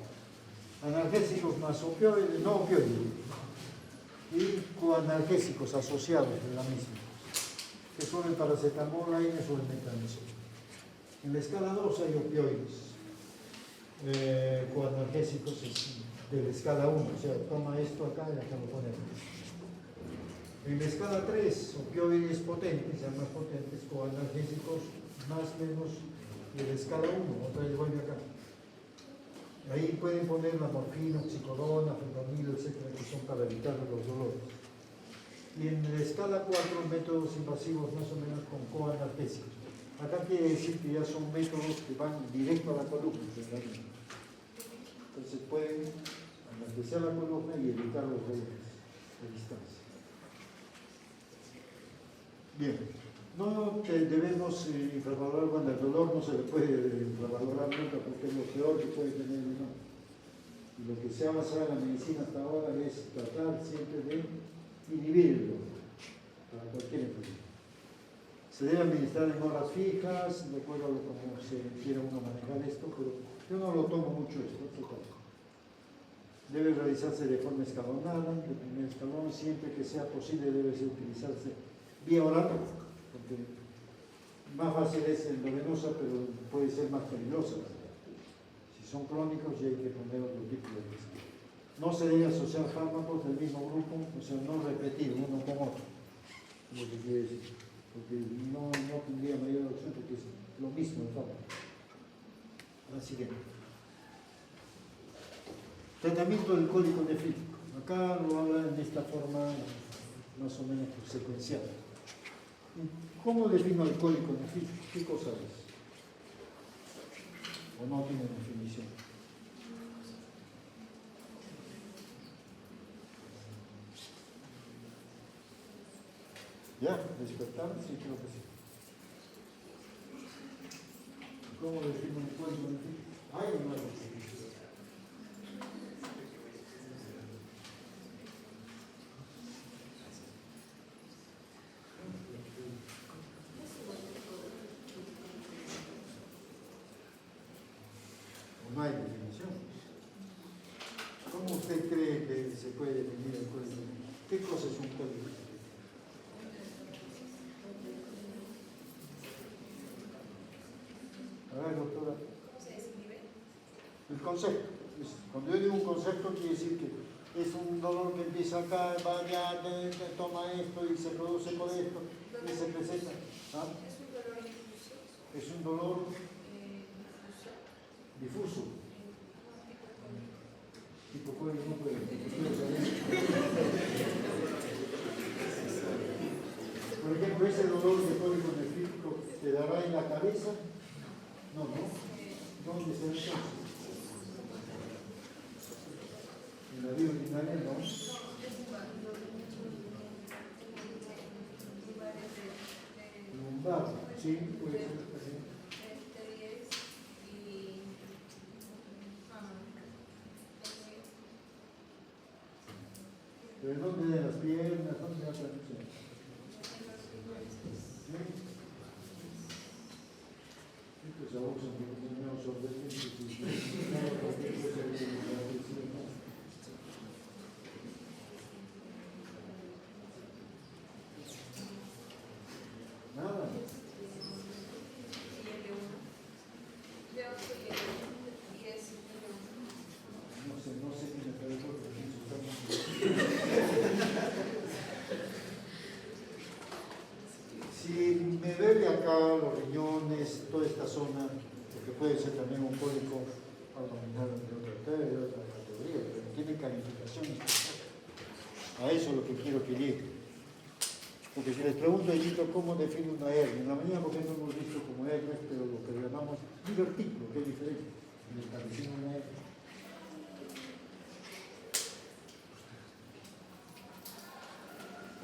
Analgésicos más opioides, no opioides, y coanalgésicos asociados de la misma, que son el paracetamol, AINES o el metamizol. En la escala 2 hay opioides, coanalgésicos de la escala 1, o sea, toma esto acá y acá lo ponemos. En la escala 3, opioides potentes, ya más potentes, coanalgésicos más o menos de la escala 1, otra vez vuelve acá. Ahí pueden poner la morfina, oxicodona, fentanilo, etcétera, que son para evitar los dolores. Y en la escala 4, métodos invasivos más o menos con coanalgésicos. Acá quiere decir que ya son métodos que van directo a la columna, entonces pueden anestesiar la columna y evitar los dolores a distancia. Bien, no debemos infravalorar, bueno, el dolor no se le puede infravalorar nunca porque es lo peor que puede tener el humano. Y lo que se ha basado en la medicina hasta ahora es tratar siempre de inhibir el dolor para cualquier enfermedad. Se debe administrar en horas fijas, de acuerdo a cómo se quiera uno manejar esto, pero yo no lo tomo mucho esto, total. Debe realizarse de forma escalonada, de primer escalón, siempre que sea posible debe utilizarse vía oral, porque más fácil es endovenosa, pero puede ser más peligrosa. Si son crónicos ya hay que poner otro tipo de riesgo. No se debe asociar fármacos del mismo grupo, o sea, no repetir uno con otro, es lo que quiere decir. Porque no tendría mayor opción porque es lo mismo el fármaco. Así que tratamiento del cólico nefrítico. Acá lo habla en esta forma más o menos secuencial. ¿Cómo defino el cólico nefrítico? ¿Qué cosa es? ¿O no tiene definición? ¿Ya? ¿Despertar? Sí, creo que sí. ¿Cómo defino el cólico nefrítico? Hay una definición. No hay definición. ¿Cómo usted cree que se puede definir el cólico nefrítico? ¿Qué cosa es un cólico nefrítico? A ver, doctora. ¿Cómo se describe? El concepto. Cuando yo digo un concepto, quiere decir que es un dolor que empieza acá, va allá, toma esto y se produce por esto y se presenta. ¿Ah? ¿Es un dolor difuso? Es un dolor difuso. Tipo cólico no puede. Por ejemplo, ese dolor de cólico nefrítico te dará en la cabeza. No, ¿no? ¿Dónde está entonces? En la vía urinaria, ¿no? Lumbar, sí, puede ser. ¿Pero dónde de las piernas? ¿Dónde de la traducción? ¿Sí? Pues ahora son menos sorprendentes. riñones, toda esta zona, porque puede ser también un cólico abdominal de otra categoría, pero tiene calificaciones. A eso es lo que quiero que llegue. Porque si les pregunto, Edito, ¿cómo define una hernia? En la mañana, porque no hemos visto como hernias, pero lo que llamamos divertículo, que es diferente. Y establecimos una hernia.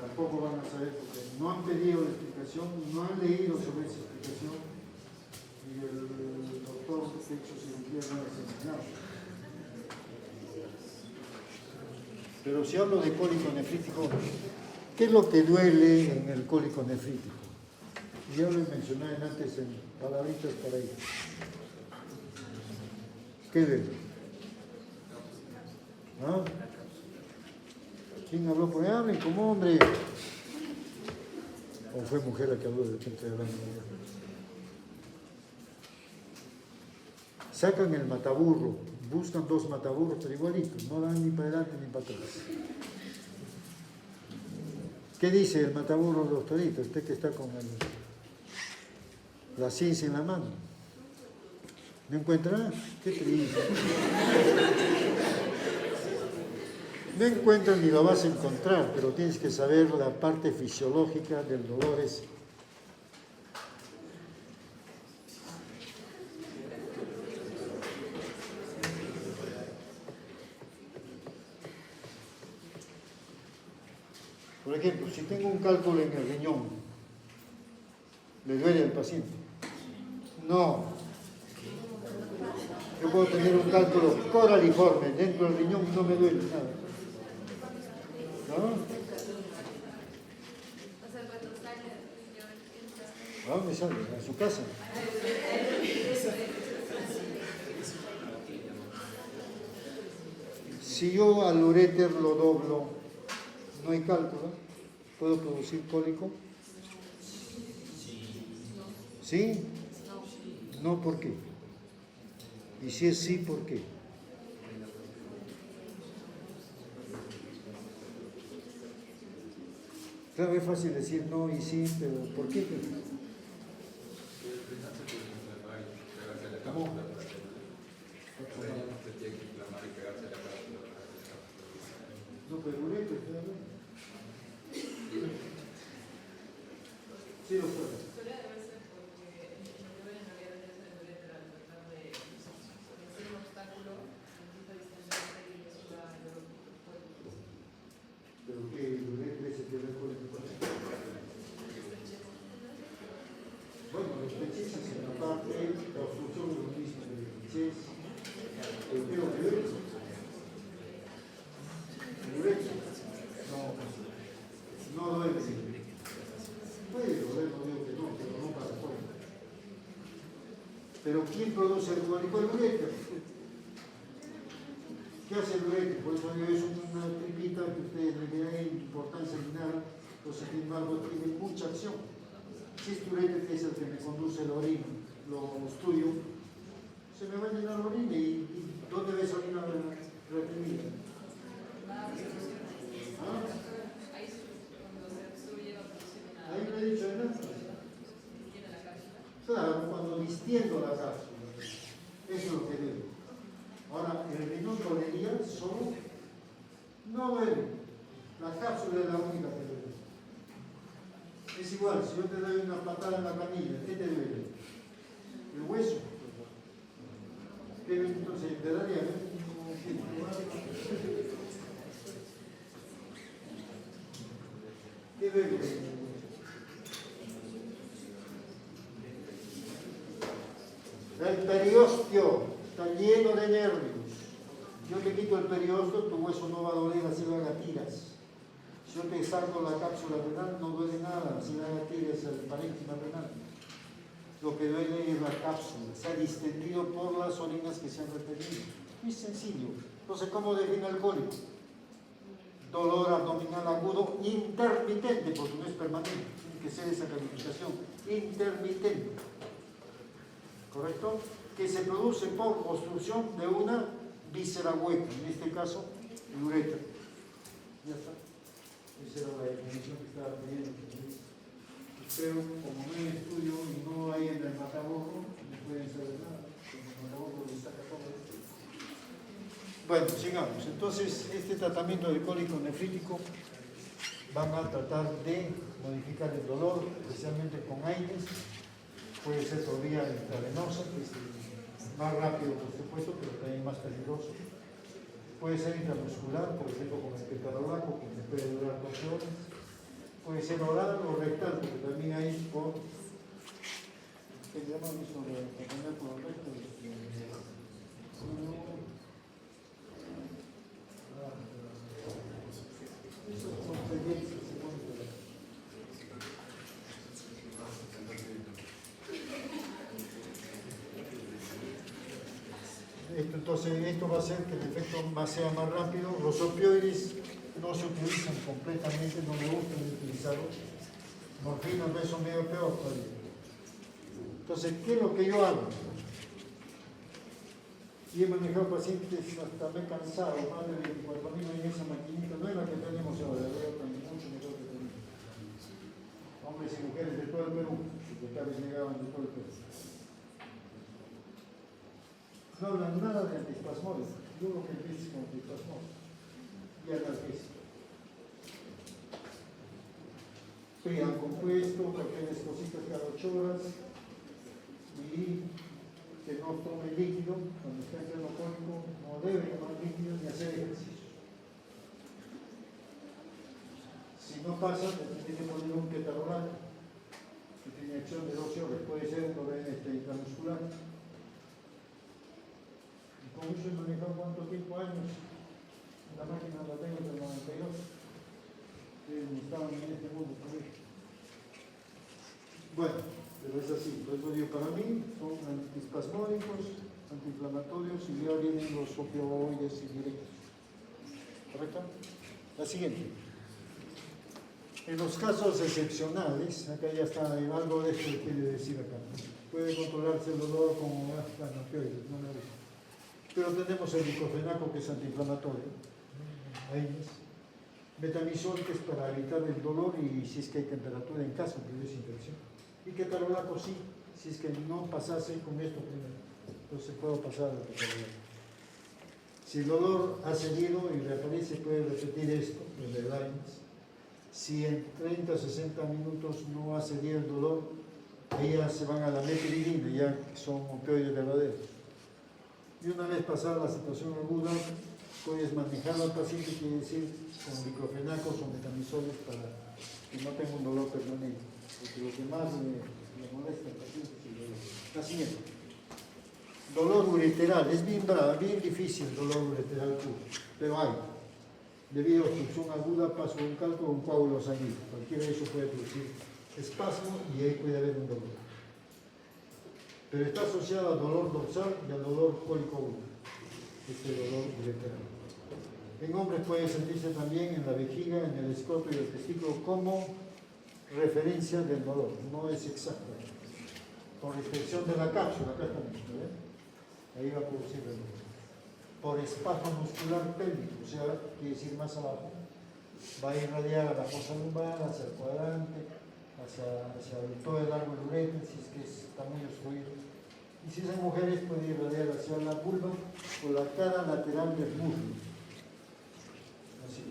Tampoco van a saber porque no han pedido la explicación, no han leído sobre esa explicación y el doctor que ha hecho cirugía no les ha enseñado. Pero si hablo de cólico nefrítico, ¿qué es lo que duele en el cólico nefrítico? Ya lo mencioné antes en palabritas para ello. ¿Qué duele? ¿Ah? ¿Quién habló por ahí? Hablen como hombre. ¿O fue mujer la que habló de repente hablando? Sacan el mataburro, buscan dos mataburros, pero igualitos, no dan ni para adelante ni para atrás. ¿Qué dice el mataburro, doctorito? Usted que está con la ciencia en la mano. ¿No encuentra? ¿Qué triste? No encuentras ni lo vas a encontrar, pero tienes que saber la parte fisiológica del dolor ese. Por ejemplo, si tengo un cálculo en el riñón, ¿le duele al paciente? No. Yo puedo tener un cálculo coraliforme dentro del riñón y no me duele nada. ¿No? ¿A dónde sale? ¿A su casa? Si yo al uréter lo doblo, no hay cálculo, ¿puedo producir cólico? ¿Sí? No, ¿por qué? Y si es sí, ¿por qué? Claro, es fácil decir no y sí, pero ¿por qué? ¿Cómo? No, pero ureter, sí, doctor. Suele deberse porque el nivel en realidad debe ser el ureter al tratar de vencer un obstáculo, necesita distenderse y eso da dolor al cuerpo. ¿Pero qué? ¿El ureter ese que ve con el cuerpo? Bueno, los pechices en la parte, la obstrucción de los mismos de pechices, ¿pero qué lo que ve? ¿El ureter? No duele. Puede doler, no digo que no, pero no para todo. Pero ¿quién produce el cólico? El ureter. ¿Qué hace el ureter? Por eso es una tripita que ustedes le dan importancia ni nada, entonces sin embargo tiene mucha acción. Si es tu ureter, que es el que me conduce la orina, lo estudio, se me va a llenar la orina y ¿dónde ves orina reprimida? ¿Ah? Ahí no he dicho nada. Claro, cuando distiendo la cápsula, eso es lo que veo. Ahora, el riñón dolería solo, no duele. La cápsula es la única que duele. Es igual, si yo te doy una patada en la canilla, ¿qué te duele? El hueso. ¿Qué entonces te daría? ¿Qué duele? El periósteo está lleno de nervios. Yo te quito el periósteo, tu hueso no va a doler, así lo haga tiras. Si yo te saco la cápsula renal, no duele nada, así lo haga tiras el parénquima renal. Lo que duele es la cápsula, se ha distendido por las orinas que se han retenido. Es sencillo. Entonces, ¿cómo define el cólico? Dolor abdominal agudo intermitente, porque no es permanente, tiene que ser esa calificación, intermitente. ¿Correcto? Que se produce por obstrucción de una víscera hueca, en este caso, el ureter. Ya está. Esa era la definición que estaba pidiendo. pero como no hay estudio y no hay en el mataborro, no pueden saber nada, porque el mataborro le saca todo esto. Bueno, sigamos. Entonces, este tratamiento de cólico nefrítico van a tratar de modificar el dolor, especialmente con aires. Puede ser por vía intravenosa, que es más rápido por supuesto, pero también más peligroso. Puede ser intramuscular, por ejemplo con el ketorolaco, que puede durar 12 horas. Puede ser oral o rectal, porque también hay por... ¿Qué llamamos sobre poner por recto? Eso son experiencias, entonces esto va a hacer que el efecto sea más rápido. Los opioides no se utilizan completamente, no me gusta utilizarlos. Morfina, eso medio peor todavía. Entonces, ¿qué es lo que yo hago? Y he manejado pacientes hasta me he cansado, más de 24.000 en esa maquinita, no es la que tenemos ahora, mucho mejor que tenemos. Hombres y mujeres de todo el Perú, secretarios llegaban de todo el Perú. No hablan nada de antiespasmódicos, yo lo que empiezo con antiespasmódicos y analgésico. Frían compuesto, cualquier cositas cada 8 horas y que no tome líquido, cuando está en pleno cólico, no debe tomar líquido ni hacer ejercicio. Si no pasa, le tiene que poner un ketorolaco, que tiene acción de 12 horas, puede ser un intramuscular. Con eso he manejado cuánto tiempo, años. La máquina la tengo desde el 92. Estaban en este mundo también. Bueno, pero es así. Por eso digo, para mí son antiespasmódicos, antiinflamatorios y ya vienen los opioides indirectos. ¿Correcto? La siguiente. En los casos excepcionales, acá ya está algo de esto que quiere decir acá. Puede controlarse el dolor con opioides, no me gusta. Pero tenemos el diclofenaco, que es antiinflamatorio, betamizol, que es para evitar el dolor y si es que hay temperatura en caso de desinfección, y ketorolaco sí, si es que no pasase con esto primero, entonces puedo pasar al ketorolaco. Si el dolor ha cedido y reaparece, puede repetir esto, el de Lymes. Si en 30 o 60 minutos no ha cedido el dolor, ahí ya se van a la metilidina, ya que son opioides verdaderos. Y una vez pasada la situación aguda, puedes manejar al paciente, quiere decir, con diclofenacos o metamisoles para que no tenga un dolor permanente. Porque lo que más me molesta al paciente es el dolor. La siguiente. Dolor ureteral. Es bien bravo, bien difícil el dolor ureteral puro, pero hay. Debido a obstrucción aguda, paso de un calco o un coágulo sanguíneo. Cualquiera de eso puede producir espasmo y ahí puede haber un dolor. Pero está asociado al dolor dorsal y al dolor cólico agudo, este dolor ureteral. En hombres puede sentirse también en la vejiga, en el escroto y el testículo como referencia del dolor, no es exacto. Por restricción de la cápsula, acá estamos, ahí va a producir el dolor. Por espasmo muscular pélvico, o sea, quiere decir más abajo, va a irradiar a la fosa lumbar, hacia el cuadrante, hacia todo el largo del ureter, si es que está muy obstruido. Y si son mujeres, puede irradiar hacia la vulva o la cara lateral del muslo. Así.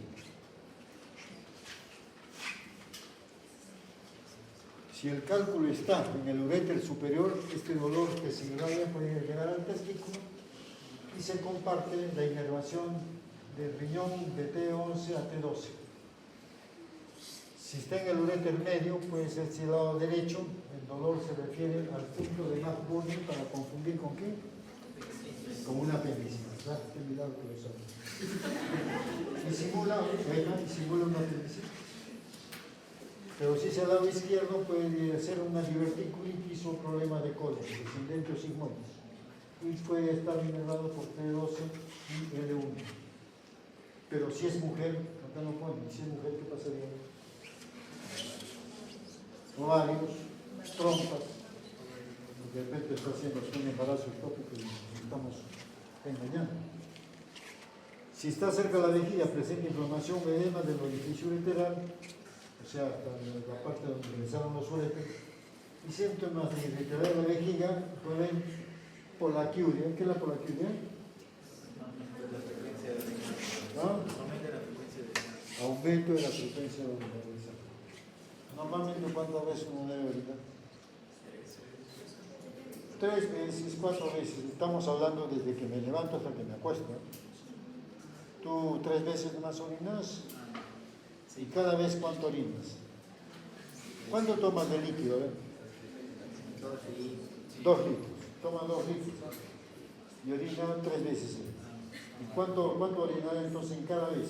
Si el cálculo está en el uréter superior, este dolor que se irradia puede llegar al testículo y se comparte la inervación del riñón de T11 a T12. Si está en el uréter medio, puede ser hacia el lado derecho. El dolor se refiere al punto de McBurney, para confundir con qué? Con una apendicitis. ¿Verdad? Qué milagro que lo sabe. Y simula una apendicitis. Pero si es al lado izquierdo, puede ser una diverticulitis o problema de colon, descendente o sigmoides. Y puede estar inervado por T12 y L1. Pero si es mujer, acá no pone, si es mujer, ¿qué pasaría? Ovarios, trompas, de repente está haciendo un embarazo ectópico y estamos engañando. Si está cerca de la vejiga, presenta inflamación o edema del orificio ureteral, o sea, hasta la parte donde empezaron los suretes, y síntomas de irritabilidad de la vejiga pueden polaquiuria. ¿Qué es la polaquiuria? ¿No? Aumento de la frecuencia de orinar. Normalmente, ¿cuántas veces uno debe orinar? 3 veces, 4 veces. Estamos hablando desde que me levanto hasta que me acuesto. ¿Tú 3 veces más orinas? ¿Y cada vez cuánto orinas? ¿Cuánto tomas de líquido? 2 litros. Toma 2 litros. Y orina 3 veces. ¿Y cuánto orinar entonces en cada vez?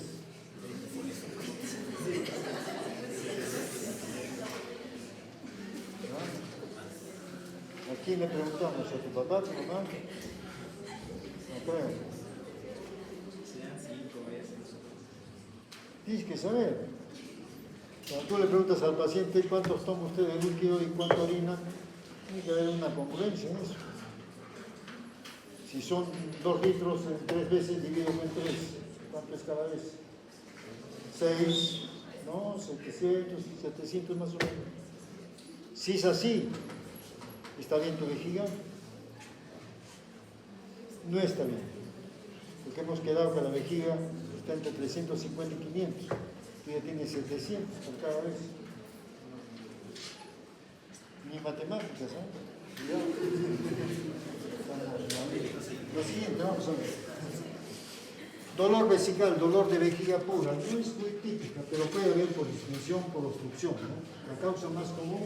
¿No? ¿A quién le preguntamos? ¿A tu papá, a tu mamá? No creo. Tienes que saber. Cuando tú le preguntas al paciente cuántos toma usted de líquido y cuánto orina, tiene que haber una congruencia en eso. Si son 2 litros en 3 veces, dividido en 3, ¿cuánto es cada vez? 6, ¿no? 700 más o menos. Si es así, ¿está bien tu vejiga? No está bien, porque hemos quedado que la vejiga está entre 350 y 500. Tú ya tienes 700 por cada vez. Ni matemáticas, ¿eh? Lo siguiente, vamos a ver. Dolor vesical, dolor de vejiga pura, no es muy típica, pero puede haber por disfunción, por obstrucción, ¿no? La causa más común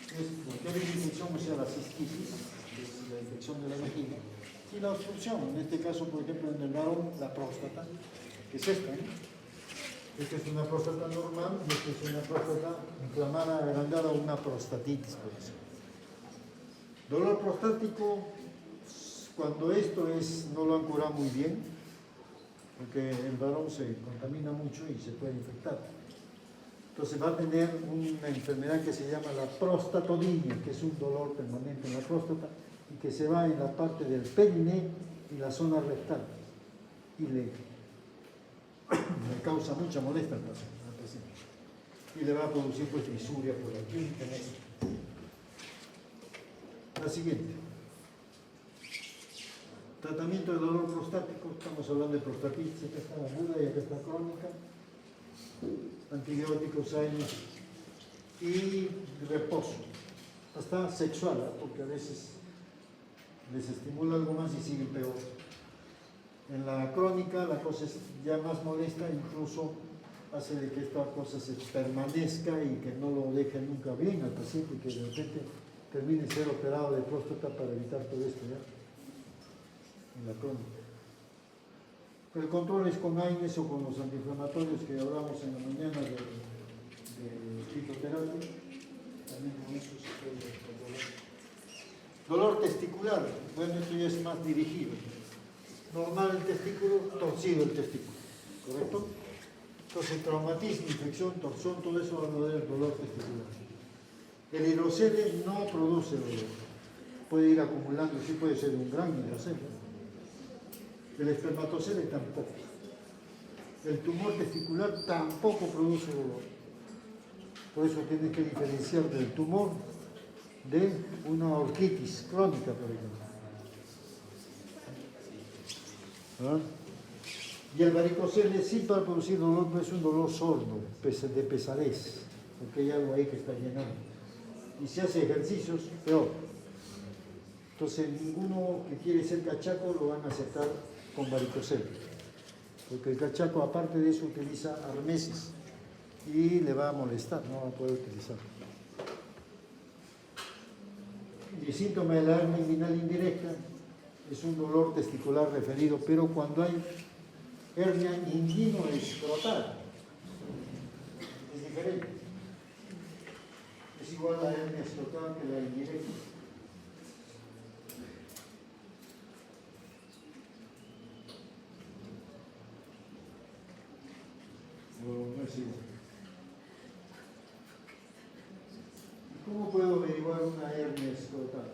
es cualquier infección, o sea, la cistitis, que es la infección de la vejiga, y la obstrucción, en este caso, por ejemplo, en el varón, la próstata, que es esta, ¿no? Esta es una próstata normal y esta es una próstata inflamada, agrandada, una prostatitis, por eso. Dolor prostático, cuando esto no lo han curado muy bien, porque el varón se contamina mucho y se puede infectar. Entonces va a tener una enfermedad que se llama la prostatodinia, que es un dolor permanente en la próstata y que se va en la parte del periné y la zona rectal. Y le causa mucha molestia al paciente. Y le va a producir pues fisuria por aquí y tener. La siguiente. Tratamiento de dolor prostático, estamos hablando de prostatitis, acá está aguda y acá está crónica. Antibióticos hay y reposo. Hasta sexual, porque a veces les estimula algo más y sigue peor. En la crónica la cosa es ya más molesta, incluso hace de que esta cosa se permanezca y que no lo deje nunca bien al paciente y que de repente termine ser operado de próstata para evitar todo esto ya en la crónica. Pero el control es con AINES o con los antiinflamatorios que hablamos en la mañana de fitoterapia. También con eso se puede controlar. Dolor testicular, bueno, esto ya es más dirigido. Normal el testículo, torcido el testículo, ¿correcto? Entonces, traumatismo, infección, torsión, todo eso va a dar el dolor testicular. El hidrocele no produce dolor, puede ir acumulando, sí puede ser un gran hidrocele. El espermatocele tampoco. El tumor testicular tampoco produce dolor. Por eso tienes que diferenciar del tumor de una orquitis crónica, por ejemplo. ¿Ah? Y el varicocele sí para producir dolor, no es un dolor sordo, de pesadez, porque hay algo ahí que está llenando. Y si hace ejercicios, peor. Entonces ninguno que quiere ser cachaco lo van a aceptar con varicocele, porque el cachaco aparte de eso utiliza arneses y le va a molestar, no va a poder utilizarlo. Y el síntoma de la hernia inguinal indirecta es un dolor testicular referido, pero cuando hay hernia inguino-escrotal es diferente. Es igual la hernia escrotal que la indirecta. No es igual. ¿Cómo puedo averiguar una hernia escrotal?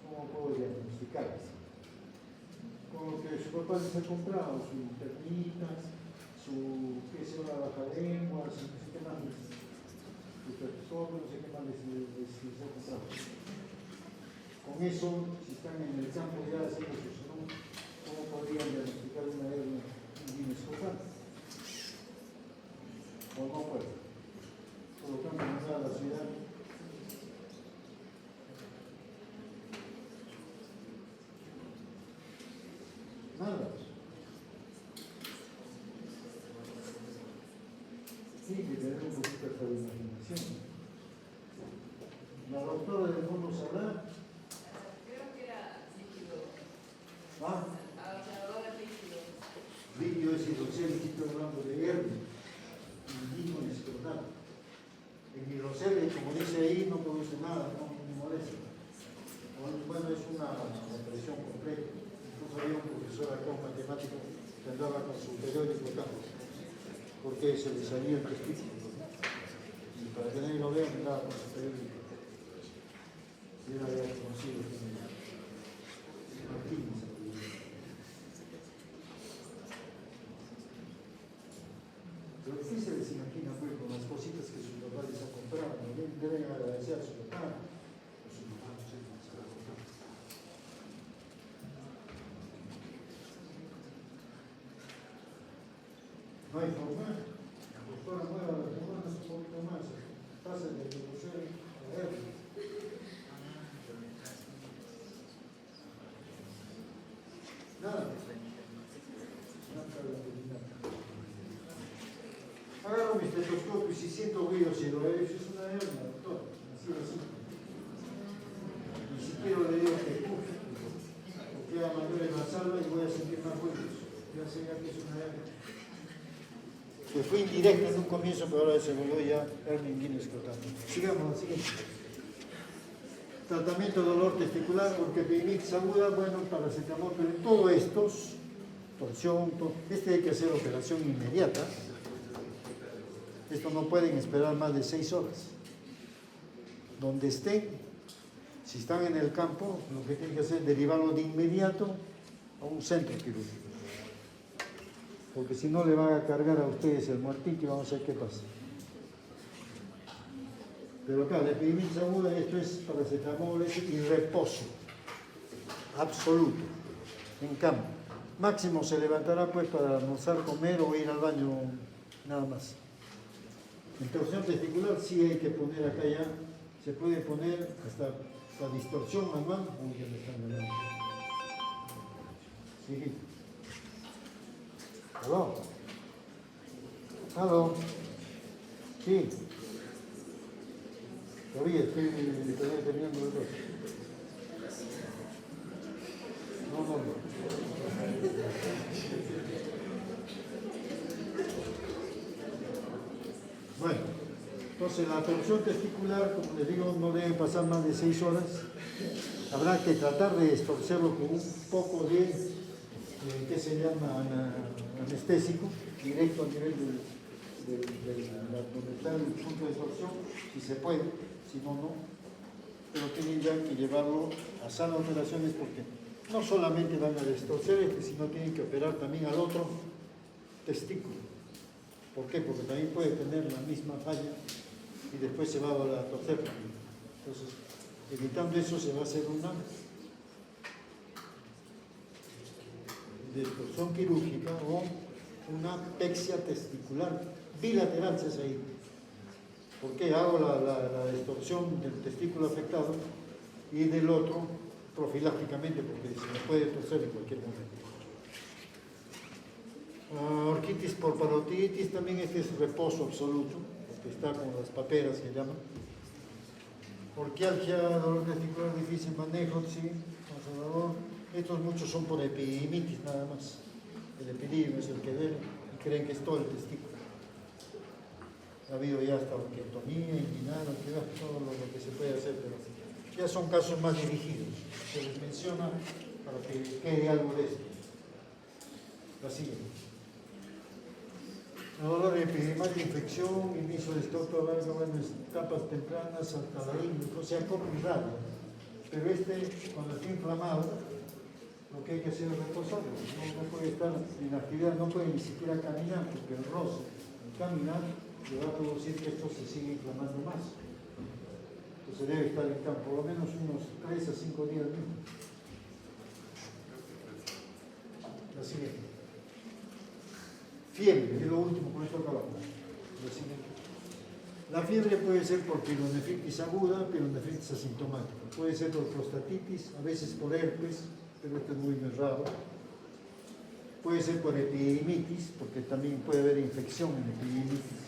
¿Cómo puedo diagnosticar? Con lo que su papá les ha comprado, sus pernitas, su, qué sé, una bajalengua, no sé qué más, su pertodo, no sé qué más les ha comprado. Con eso, si están en el campo ya haciendo su salud, ¿cómo podrían diagnosticar una hernia inguinal? O no puede. Por lo tanto, mandar a la ciudad. Nada. Sí, que tener un poquito de imaginación. La doctora del mundo sabrá. Creo que era líquido. ¿Ah? Ahora es líquido. Líquido es hidrocel, estoy hablando de hernia. Indígena escrotal. El hidrocel, como dice ahí, no produce nada, no me molesta. Bueno, es una presión completa. Incluso había un profesor acá, un matemático, que andaba con su periódico acá, porque se le salía el testículo. Y para que nadie lo vea, andaba con su periódico. Y era ya conocido como Martínez. Pero ¿qué se les imagina pues con las cositas que sus papás les han comprado? Deben agradecer a su papá, a su mamá, no sé cómo se va a comprar. No hay forma. La doctora mueva las semanas un poquito más. Pasa de conocer a ver. Nada. Agarro mi estetoscopio y si siento ruido, si lo veo, es una hernia, doctor. Así. Ni siquiera le digo que porque queda mayor en la sala y voy a sentir más ruidos. Ya sé ya que es una hernia. Que fue indirecta en un comienzo, pero ahora se volvió ya hernia inguinal escrotal. Sigamos al siguiente. Tratamiento de dolor testicular, orquiepidemitis aguda, bueno, paracetamol, pero en todos estos, torsión, hay que hacer operación inmediata. Esto no pueden esperar más de 6 horas. Donde estén, si están en el campo, lo que tienen que hacer es derivarlo de inmediato a un centro quirúrgico. Porque si no le van a cargar a ustedes el muertito y vamos a ver qué pasa. Pero acá, la epidemitis aguda, esto es paracetamol y reposo absoluto, en cama. Máximo se levantará pues para almorzar, comer o ir al baño, nada más. En torsión testicular sí hay que poner acá ya, se puede poner hasta la distorsión manual, aunque me están ganando. Sí. ¿Aló? ¿Aló? Sí. Todavía estoy terminando de todo. No. Bueno, entonces la torsión testicular, como les digo, no debe pasar más de 6 horas. Habrá que tratar de estorcerlo con un poco de, ¿qué se llama? Anestésico, directo a nivel donde está el punto de torsión, si se puede, si no, no. Pero tienen ya que llevarlo a sala de operaciones porque no solamente van a destorcer sino tienen que operar también al otro testículo. ¿Por qué? Porque también puede tener la misma falla y después se va a torcer también. Entonces, evitando eso se va a hacer una destorsión quirúrgica o una pexia testicular bilateral, se hace ahí. ¿Por qué? Hago la distorsión del testículo afectado y del otro profilácticamente, porque se me puede torcer en cualquier momento. Orquitis por parotiditis, también este es reposo absoluto, porque está con las paperas que llaman. Orquialgia, dolor testicular, difícil manejo, sí, conservador. Estos muchos son por epididimitis nada más. El epididio es el que duele y creen que es todo el testículo. Ha habido ya hasta orquiectomía, inguinal, todo lo que se puede hacer, pero ya son casos más dirigidos. Se les menciona para que quede algo de esto. La siguiente. Dolor epidemático, infección, inicio de estoto, etapas tempranas, hasta la índole, o sea, como irradia. Pero cuando está inflamado, Lo que hay que hacer es reposarlo. No puede estar en actividad, no puede ni siquiera caminar, porque el roce, el caminar, le va a producir que esto se siga inflamando más. Entonces debe estar en campo por lo menos unos 3 a 5 días mínimo. La siguiente. Fiebre, es lo último, con esto acabamos. La siguiente. La fiebre puede ser por pielonefritis aguda, pielonefritis asintomática. Puede ser por prostatitis, a veces por herpes, pero esto es muy raro. Puede ser por epididimitis, porque también puede haber infección en epididimitis,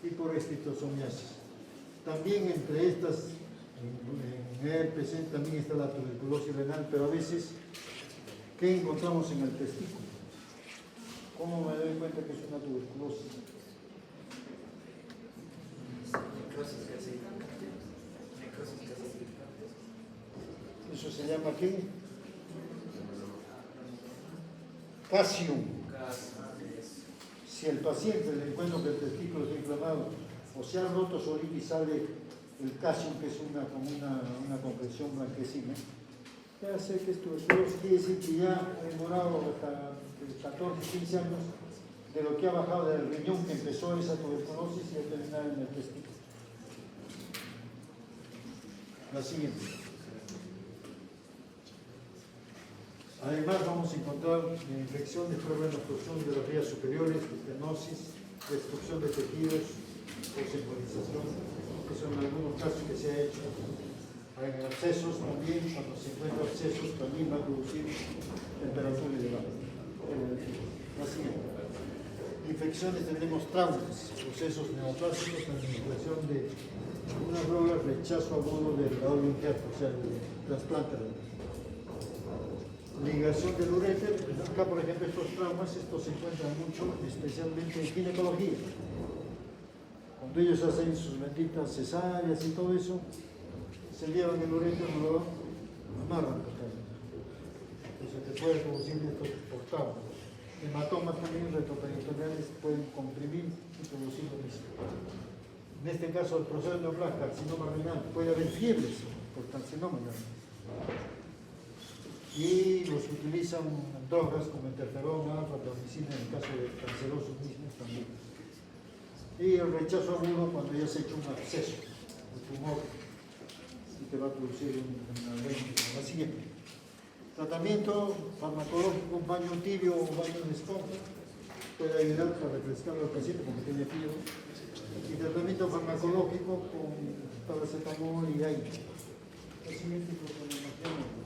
y por esquistosomiasis. También entre estas, en herpes, también está la tuberculosis renal, pero a veces, ¿qué encontramos en el testículo? ¿Cómo me doy cuenta que es una tuberculosis? Necrosis calcificante. Eso se llama ¿qué? Casium. Si el paciente le encuentra que el testículo está inflamado o se ha roto solito y sale el casium, que es como una compresión blanquecina, ya sé que es tuberculosis, quiere decir que ya ha demorado hasta 14, 15 años de lo que ha bajado del riñón que empezó esa tuberculosis y ha terminado en el testículo. La siguiente. Además vamos a encontrar infecciones, pruebas de obstrucción de las vías superiores, estenosis, destrucción de tejidos, embolización, que son algunos casos que se ha hecho. Hay abscesos también, cuando se encuentran abscesos también va a producir temperatura elevada. La siguiente. Infecciones tenemos traumas, procesos neoplásicos, administración de una droga, rechazo agudo del órgano interno, o sea, el trasplante. Ligación del uréter, acá por ejemplo estos traumas, estos se encuentran mucho, especialmente en ginecología. Cuando ellos hacen sus benditas cesáreas y todo eso, se llevan el uréter y lo amarran. Entonces te puede producir estos por traumas. Hematomas también retroperitoneales pueden comprimir y producir lo mismo. En este caso el proceso neoplasma, carcinoma renal, puede haber fiebres por carcinoma renal. Y los utilizan drogas como interferona, rapamicina en el caso de cancerosos mismos también. Y el rechazo agudo cuando ya se ha hecho un absceso, un tumor, y te va a producir una la siguiente. Tratamiento farmacológico, un baño tibio o un baño de esponja, puede ayudar para refrescar al paciente porque tiene fiebre. Y tratamiento farmacológico con paracetamol y aire. La siguiente recomendación.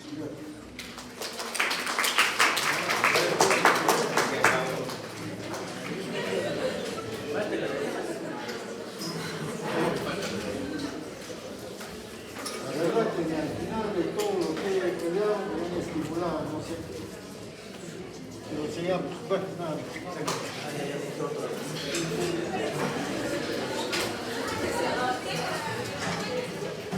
La verdad que al final de todo lo que he peleado me han estimulado, no sé. Pero sigamos. Bueno, nada.